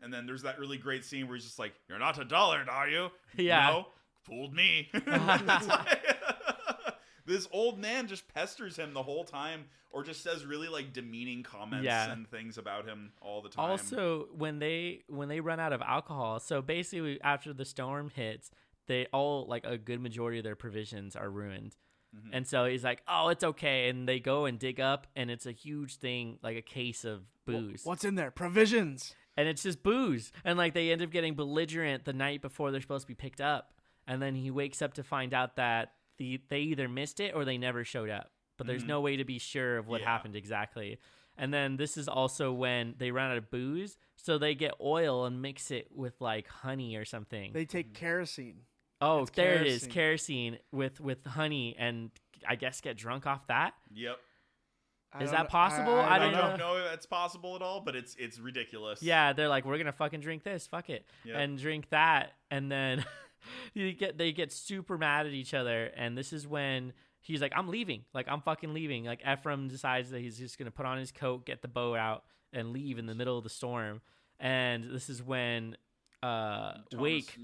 and then there's that really great scene where he's just like, "You're not a dullard, are you?" Yeah. No, fooled me. This old man just pesters him the whole time, or just says really like demeaning comments and things about him all the time. Also, when they run out of alcohol, so basically after the storm hits, they all like a good majority of their provisions are ruined. And so he's like, oh, it's okay. And they go and dig up, and it's a huge thing, like a case of booze. What's in there? Provisions. And it's just booze. And like they end up getting belligerent the night before they're supposed to be picked up. And then he wakes up to find out that they either missed it or they never showed up. But there's no way to be sure of what happened exactly. And then this is also when they run out of booze, so they get oil and mix it with like honey or something. They take kerosene. Oh, It's there kerosene. it is, kerosene with honey, and I guess get drunk off that. Yep. Is that possible? I didn't don't know if it's possible at all, but it's ridiculous. Yeah, they're like, we're gonna fucking drink this, fuck it, and drink that, and then they get super mad at each other, and this is when he's like, I'm leaving, like I'm fucking leaving. Like Ephraim decides that he's just gonna put on his coat, get the boat out, and leave in the middle of the storm, and this is when Wake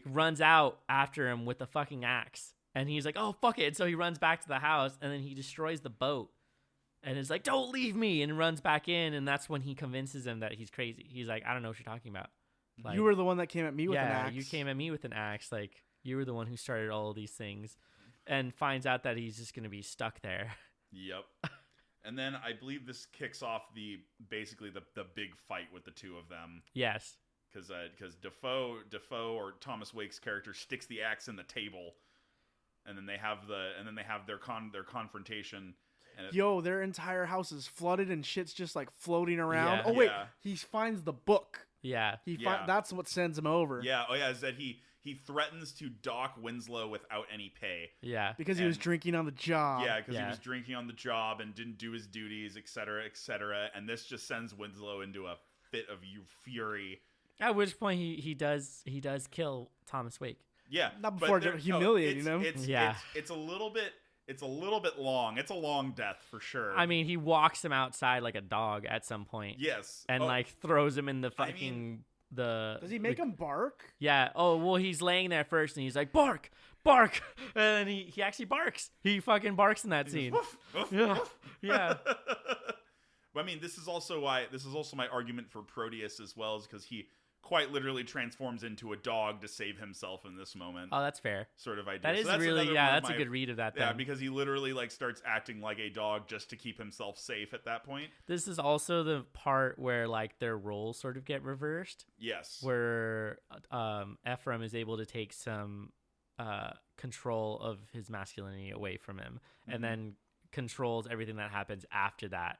runs out after him with a fucking axe, and he's like, oh fuck it, and so he runs back to the house, and then he destroys the boat. And is like, don't leave me, and runs back in, and that's when he convinces him that he's crazy. He's like, I don't know what you're talking about. Like, You were the one that came at me with an axe. Yeah, you came at me with an axe. Like, you were the one who started all of these things. And finds out that he's just going to be stuck there. Yep. And then I believe this kicks off basically the big fight with the two of them. Yes. Because Defoe or Thomas Wake's character sticks the axe in the table, and then they have their confrontation. Yo, their entire house is flooded and shit's just like floating around. Yeah. Oh wait, Yeah. he finds the book. Yeah. That's what sends him over. Yeah. Oh yeah. Is that he threatens to dock Winslow without any pay. Yeah. Because he was drinking on the job. Yeah, because he was drinking on the job and didn't do his duties, etc., etc. And this just sends Winslow into a fit of fury. At which point he does kill Thomas Wake. Yeah, Not before humiliating him. It's a little bit. It's a little bit long. It's a long death for sure. I mean, he walks him outside like a dog at some point. Yes. And like throws him in the fucking Does he make him bark? Yeah. Oh, well, he's laying there first, and he's like, bark, bark, and then he actually barks. He fucking barks in that scene. Woof, woof, Yeah. woof. Yeah. But I mean, this is also my argument for Proteus as well, is because he quite literally transforms into a dog to save himself in this moment. Oh, that's fair. Sort of idea. That is so that's really, that's a good read of that. Yeah, then. because he literally like starts acting like a dog just to keep himself safe at that point. This is also the part where like their roles sort of get reversed. Yes. Where Ephraim is able to take some control of his masculinity away from him, and then controls everything that happens after that.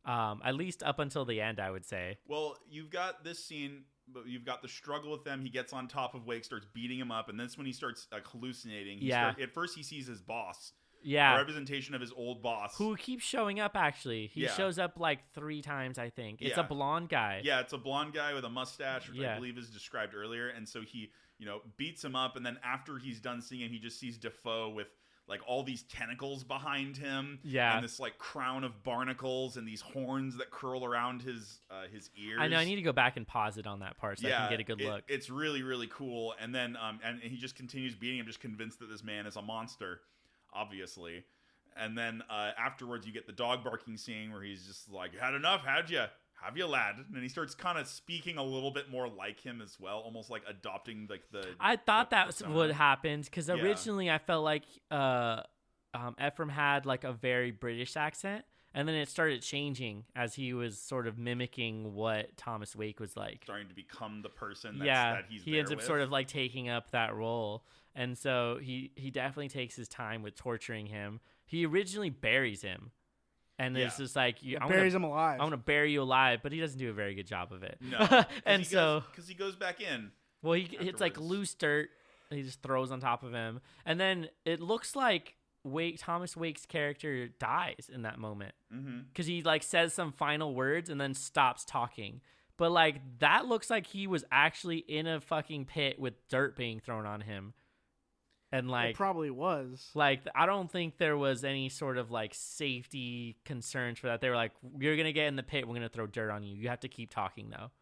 At least up until the end, I would say. Well, you've got this scene. But you've got the struggle with them. He gets on top of Wake, starts beating him up, and that's when he starts like hallucinating. At first, he sees his boss. Yeah. A representation of his old boss. Who keeps showing up, actually. He shows up like 3 times, I think. It's a blonde guy. Yeah, it's a blonde guy with a mustache, which I Yeah. believe is described earlier. And so he, beats him up, and then after he's done seeing it, he just sees Defoe with like all these tentacles behind him, Yeah. and this like crown of barnacles and these horns that curl around his ears. I know. I need to go back and pause it on that part so I can get a good look. It's really, really cool. And then and he just continues beating him, just convinced that this man is a monster, obviously. And then afterwards, you get the dog barking scene where he's just like, "Had enough? Have you, lad?" And he starts kind of speaking a little bit more like him as well, almost like adopting like the. I thought that was persona. what happened because originally I felt like Ephraim had like a very British accent, and then it started changing as he was sort of mimicking what Thomas Wake was like. Starting to become the person that he's he ends up sort of like taking up that role, and so he definitely takes his time with torturing him. He originally buries him. And it's just like buries him alive. I want to bury you alive, but he doesn't do a very good job of it. No, and because he goes back in. Well, it's like loose dirt. And he just throws on top of him, and then it looks like Thomas Wake's character dies in that moment because he like says some final words and then stops talking. But like that looks like he was actually in a fucking pit with dirt being thrown on him. And like it probably was. Like I don't think there was any sort of like safety concerns for that. They were like, "You're gonna get in the pit. We're gonna throw dirt on you. You have to keep talking though."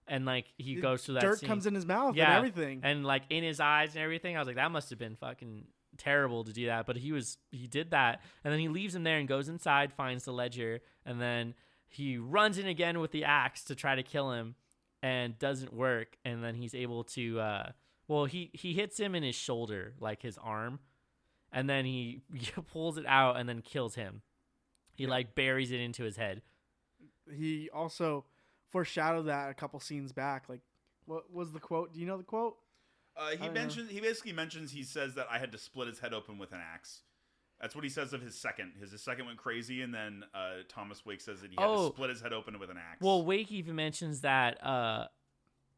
And like he goes through that. Dirt scene. comes in his mouth and everything, and like in his eyes and everything. I was like, that must have been fucking terrible to do that. But he did that, and then he leaves him there and goes inside, finds the ledger, and then he runs in again with the axe to try to kill him, and doesn't work. And then he's able to. Well, he hits him in his shoulder, like his arm, and then he pulls it out and then kills him. He like buries it into his head. He also foreshadowed that a couple scenes back. Like, what was the quote? Do you know the quote? He basically mentions, he says that I had to split his head open with an axe. That's what he says of his second. His second went crazy, and then Thomas Wake says that he had to split his head open with an axe. Well, Wake even mentions that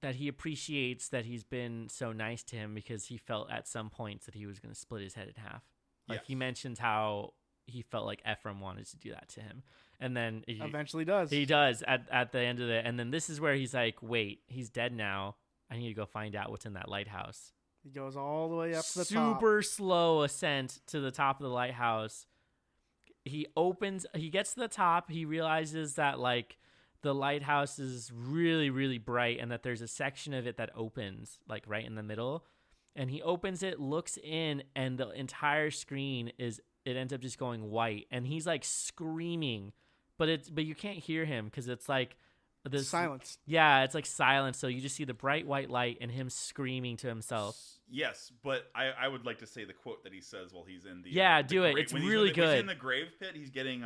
that he appreciates that he's been so nice to him because he felt at some points that he was going to split his head in half. Like he mentions how he felt like Ephraim wanted to do that to him, and then he eventually does. He does at the end of it, and then this is where he's like, "Wait, he's dead now. I need to go find out what's in that lighthouse." He goes all the way up to the top. Super slow ascent to the top of the lighthouse. He gets to the top. He realizes that like the lighthouse is really, really bright and that there's a section of it that opens like right in the middle. And he opens it, looks in, and the entire screen it ends up just going white. And he's like screaming, but you can't hear him because it's like this silence. Yeah, it's like silence. So you just see the bright white light and him screaming to himself. Yes, but I would like to say the quote that he says while he's in the do it. It's really good. When he's in the grave pit, he's getting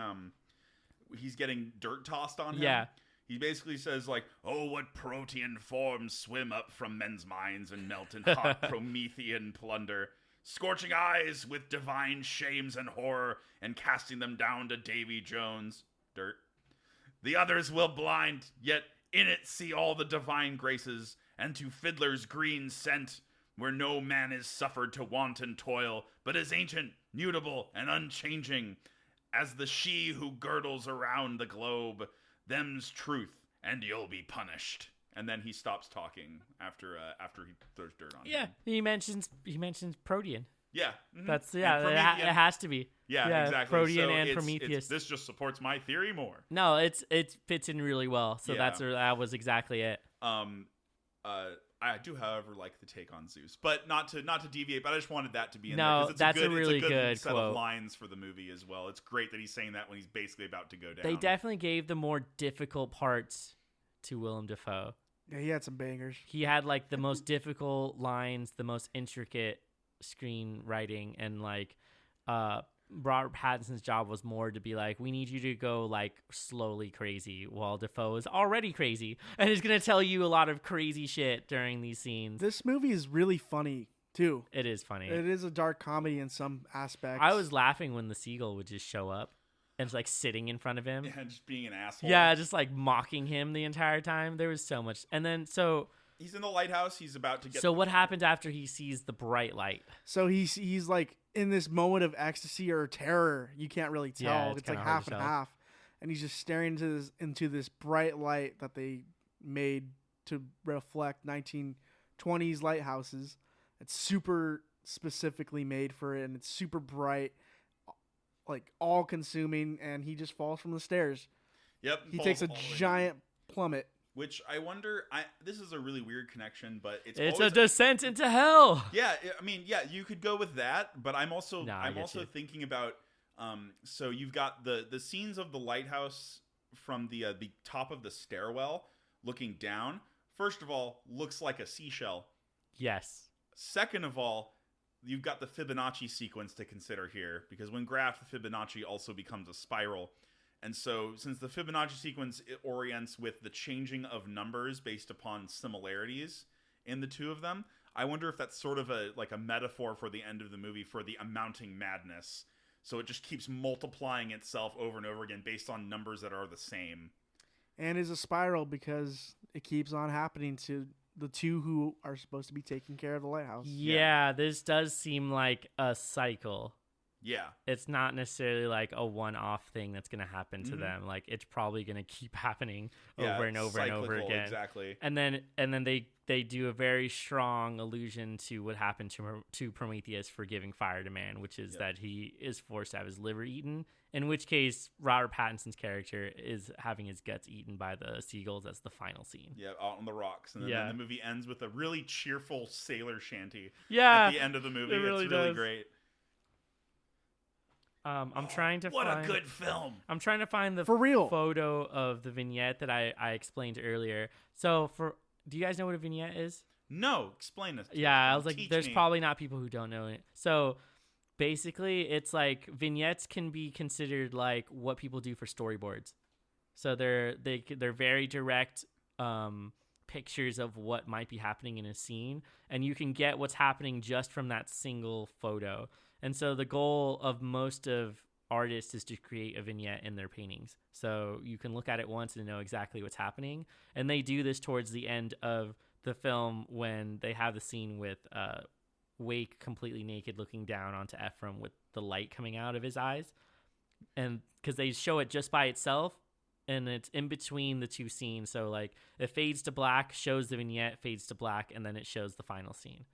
dirt tossed on him. Yeah. He basically says like, "Oh, what protean forms swim up from men's minds and melt in hot Promethean plunder, scorching eyes with divine shames and horror, and casting them down to Davy Jones." Dirt. "The others will blind, yet in it see all the divine graces, and to fiddler's green scent, where no man is suffered to wanton toil, but is ancient, mutable, and unchanging, as the she who girdles around the globe. Them's truth, and you'll be punished." And then he stops talking after he throws dirt on him. Yeah, he mentions Protean. Yeah, that's it has to be. Yeah, exactly. Protean so and Prometheus. This just supports my theory more. No, it fits in really well. So that was exactly it. I do, however, like the take on Zeus, but not to deviate. But I just wanted that to be in there. No, that's a really good set quote. Of lines for the movie as well. It's great that he's saying that when he's basically about to go down. They definitely gave the more difficult parts to Willem Dafoe. Yeah, he had some bangers. He had like the most difficult lines, the most intricate screenwriting, and like Robert Pattinson's job was more to be like, we need you to go like slowly crazy, while Dafoe is already crazy and is going to tell you a lot of crazy shit during these scenes. This movie is really funny too. It is funny. It is a dark comedy in some aspects. I was laughing when the seagull would just show up and like sitting in front of him. Yeah, just being an asshole. Yeah, just like mocking him the entire time. There was so much. And then he's in the lighthouse. He's about to get. So what happens after he sees the bright light? So he's like in this moment of ecstasy or terror. You can't really tell. Yeah, it's like half and half, and he's just staring into this bright light that they made to reflect 1920s lighthouses. It's super specifically made for it, and it's super bright, like all consuming. And he just falls from the stairs. Yep, he takes a giant plummet. Which I wonder, this is a really weird connection, but it's a descent into hell. Yeah, I mean, yeah, you could go with that, but I'm also thinking about, so you've got the scenes of the lighthouse from the top of the stairwell looking down. First of all, looks like a seashell. Yes. Second of all, you've got the Fibonacci sequence to consider here, because when graphed, the Fibonacci also becomes a spiral. And so, since the Fibonacci sequence orients with the changing of numbers based upon similarities in the two of them, I wonder if that's sort of a metaphor for the end of the movie for the amounting madness. So it just keeps multiplying itself over and over again based on numbers that are the same. And is a spiral because it keeps on happening to the two who are supposed to be taking care of the lighthouse. Yeah, this does seem like a cycle. Yeah. It's not necessarily like a one-off thing that's going to happen to them. Like, it's probably going to keep happening over and over and over again. Exactly. And then they do a very strong allusion to what happened to Prometheus for giving fire to man, which is that he is forced to have his liver eaten, in which case Robert Pattinson's character is having his guts eaten by the seagulls as the final scene. Yeah, out on the rocks. And then the movie ends with a really cheerful sailor shanty at the end of the movie. It really it's really does. Great. I'm trying to What find... a good film! I'm trying to find the For real. photo of the vignette that I explained earlier. So, do you guys know what a vignette is? No, explain this. Yeah, I was like, there's probably not people who don't know it. So, Basically, it's like vignettes can be considered like what people do for storyboards. So they're very direct pictures of what might be happening in a scene, and you can get what's happening just from that single photo. And so the goal of most of artists is to create a vignette in their paintings. So you can look at it once and know exactly what's happening. And they do this towards the end of the film when they have the scene with Wake completely naked looking down onto Ephraim with the light coming out of his eyes. And because they show it just by itself, and it's in between the two scenes. So like it fades to black, shows the vignette, fades to black, and then it shows the final scene.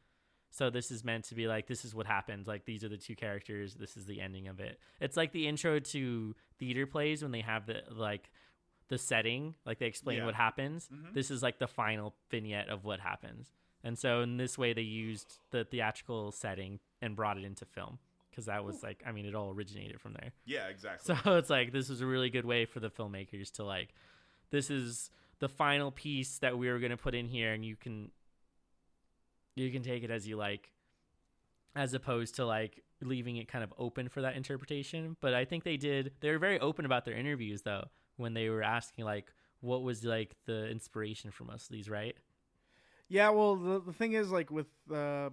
So this is meant to be like, this is what happened. Like, these are the two characters. This is the ending of it. It's like the intro to theater plays when they have the setting, like they explain what happens. Mm-hmm. This is like the final vignette of what happens. And so in this way, they used the theatrical setting and brought it into film. Because that was like, I mean, it all originated from there. Yeah, exactly. So it's like, this was a really good way for the filmmakers to like, this is the final piece that we were going to put in here, and you can take it as you like, as opposed to like leaving it kind of open for that interpretation. But I think they were very open about their interviews though, when they were asking like, what was like the inspiration for most of these, right? Yeah, well, the thing is, like, with a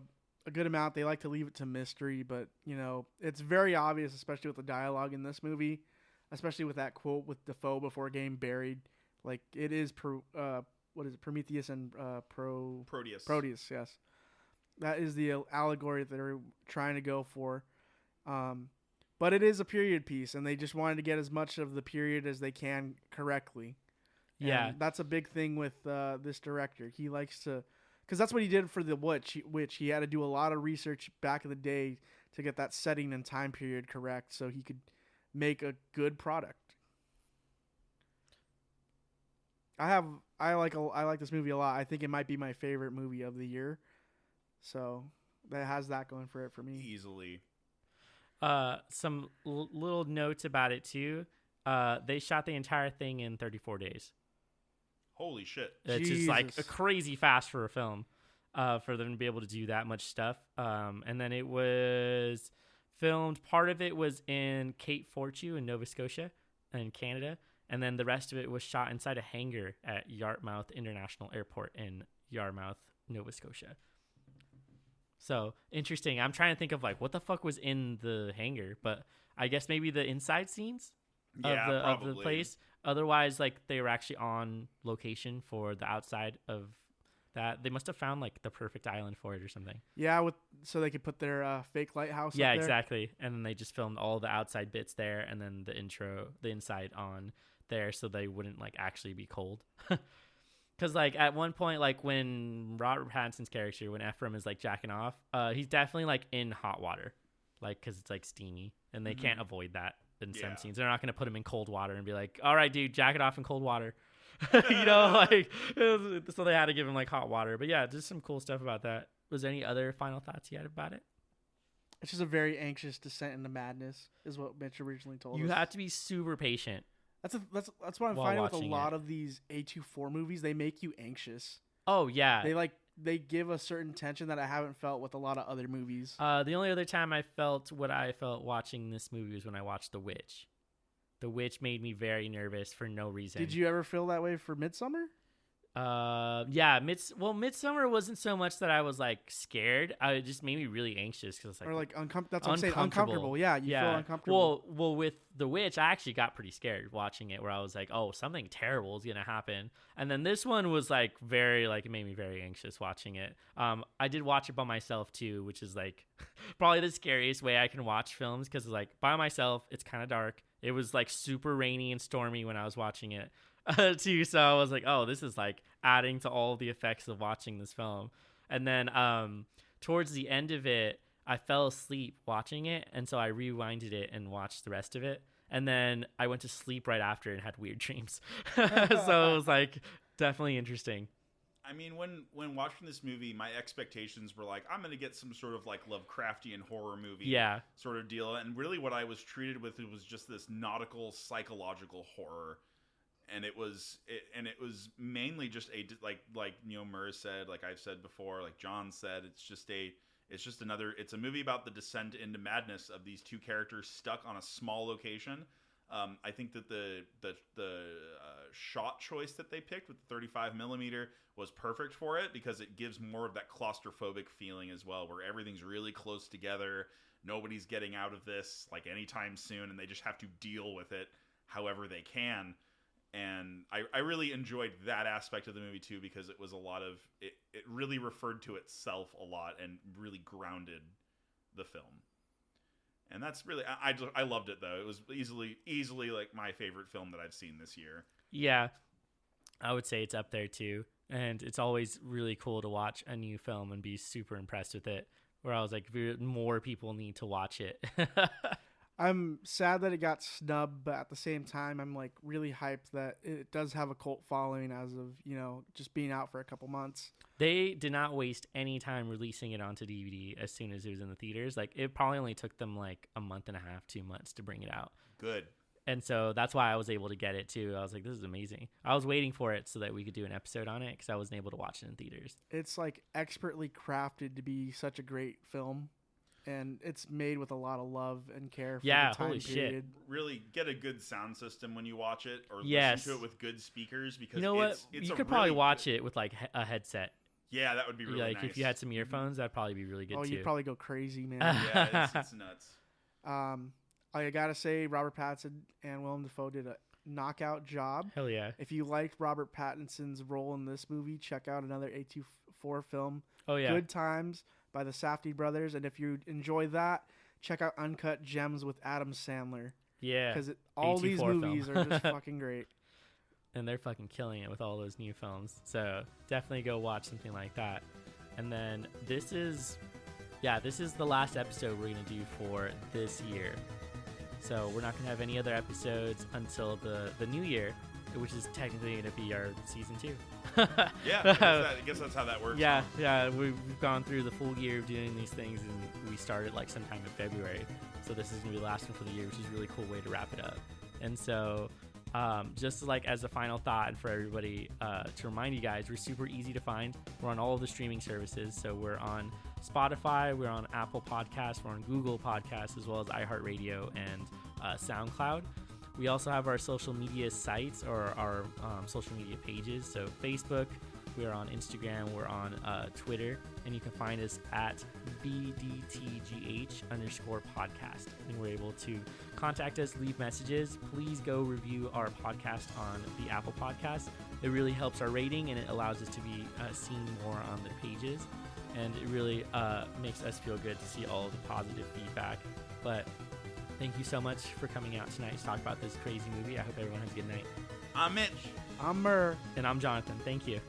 good amount, they like to leave it to mystery, but, you know, it's very obvious, especially with the dialogue in this movie, especially with that quote with Defoe before getting buried. Like, it is, Prometheus and Proteus. Proteus, yes. That is the allegory that they're trying to go for. But it is a period piece, and they just wanted to get as much of the period as they can correctly. Yeah, and that's a big thing with this director. He likes to, because that's what he did for The Witch. He had to do a lot of research back in the day to get that setting and time period correct, so he could make a good product. I like this movie a lot. I think it might be my favorite movie of the year. So that has that going for it for me. Easily. Some little notes about it too. They shot the entire thing in 34 days. Holy shit. It's just like a crazy fast for a film, for them to be able to do that much stuff. And then it was filmed, part of it was in Cape Fortune in Nova Scotia in Canada. And then the rest of it was shot inside a hangar at Yarmouth International Airport in Yarmouth, Nova Scotia. So interesting. I'm trying to think of like what the fuck was in the hangar, but I guess maybe the inside scenes of the place. Otherwise, like they were actually on location for the outside of that. They must have found like the perfect island for it or something. Yeah, so they could put their fake lighthouse. Yeah, up there. Exactly. And then they just filmed all the outside bits there, and then the inside on there, so they wouldn't like actually be cold. Because like at one point, like when Robert Pattinson's character, when Ephraim is like jacking off, he's definitely like in hot water, like because it's like steamy, and they can't avoid that in some scenes. They're not going to put him in cold water and be like, all right, dude, jack it off in cold water. You know, like, so they had to give him like hot water. But yeah, just some cool stuff about that. Was there any other final thoughts you had about it? It's just a very anxious descent into madness, is what Mitch originally told us. You have to be super patient. That's what I'm finding with a lot of these A24 movies. They make you anxious. Oh yeah, they give a certain tension that I haven't felt with a lot of other movies. The only other time I felt what I felt watching this movie was when I watched The Witch. The Witch made me very nervous for no reason. Did you ever feel that way for Midsommar? Yeah, Midsommar wasn't so much that I was like scared. It just made me really anxious because like, or like that's what I'm saying, uncomfortable. Yeah, you feel uncomfortable. Well, with The Witch, I actually got pretty scared watching it, where I was like, oh, something terrible is gonna happen. And then this one was like very like, it made me very anxious watching it. I did watch it by myself too, which is like probably the scariest way I can watch films, because like by myself, it's kind of dark. It was like super rainy and stormy when I was watching it. Too, so I was like, oh, this is like adding to all the effects of watching this film. And then towards the end of it, I fell asleep watching it, and so I rewinded it and watched the rest of it, and then I went to sleep right after and had weird dreams. So it was like definitely interesting. I mean, when watching this movie, my expectations were like, I'm going to get some sort of like Lovecraftian horror movie sort of deal, and really what I was treated with, it was just this nautical psychological horror. And it was mainly just a like Neil Murray said, like I've said before, like John said, it's just It's just it's a movie about the descent into madness of these two characters stuck on a small location. I think that the shot choice that they picked with the 35 millimeter was perfect for it, because it gives more of that claustrophobic feeling as well, where everything's really close together. Nobody's getting out of this like anytime soon, and they just have to deal with it however they can. And I really enjoyed that aspect of the movie too, because it was a lot of it really referred to itself a lot and really grounded the film. And that's really I loved it though. It was easily like my favorite film that I've seen this year. Yeah, I would say it's up there too. And it's always really cool to watch a new film and be super impressed with it, where I was like, more people need to watch it. I'm sad that it got snubbed, but at the same time, I'm like really hyped that it does have a cult following as of, just being out for a couple months. They did not waste any time releasing it onto DVD as soon as it was in the theaters. Like, it probably only took them like a month and a half, 2 months to bring it out. Good. And so that's why I was able to get it too. I was like, this is amazing. I was waiting for it so that we could do an episode on it, because I wasn't able to watch it in theaters. It's like expertly crafted to be such a great film. And it's made with a lot of love and care for the time holy period. shit. Really get a good sound system when you watch it, or Yes. listen to it with good speakers, because You know what? it's You a could probably really watch it with like a headset. Yeah, that would be really Like nice. if you had some earphones, that'd probably be really good too. You'd probably go crazy, man. Yeah, it's nuts. I gotta say, Robert Pattinson and Willem Dafoe did a knockout job. Hell yeah. If you liked Robert Pattinson's role in this movie, check out another A24 film, Oh yeah. Good Times by the Safdie brothers. And if you enjoy that, check out Uncut Gems with Adam Sandler. Yeah. Because all these A24 movies film. are just fucking great. And they're fucking killing it with all those new films. So definitely go watch something like that. And then this is the last episode we're going to do for this year. So we're not going to have any other episodes until the new year, which is technically going to be our season 2. Yeah, I guess that's how that works. Yeah, yeah. We've gone through the full year of doing these things, and we started like sometime in February. So this is going to be the last one for the year, which is a really cool way to wrap it up. And so just like as a final thought for everybody, to remind you guys, we're super easy to find. We're on all of the streaming services. So we're on Spotify, we're on Apple Podcasts, we're on Google Podcasts, as well as iHeartRadio and SoundCloud. We also have our social media sites, or our social media pages. So Facebook, we're on Instagram, we're on Twitter, and you can find us at BDTGH_podcast. And we're able to contact us, leave messages. Please go review our podcast on the Apple Podcast. It really helps our rating, and it allows us to be seen more on the pages. And it really makes us feel good to see all of the positive feedback. But thank you so much for coming out tonight to talk about this crazy movie. I hope everyone has a good night. I'm Mitch. I'm Murr. And I'm Jonathan. Thank you.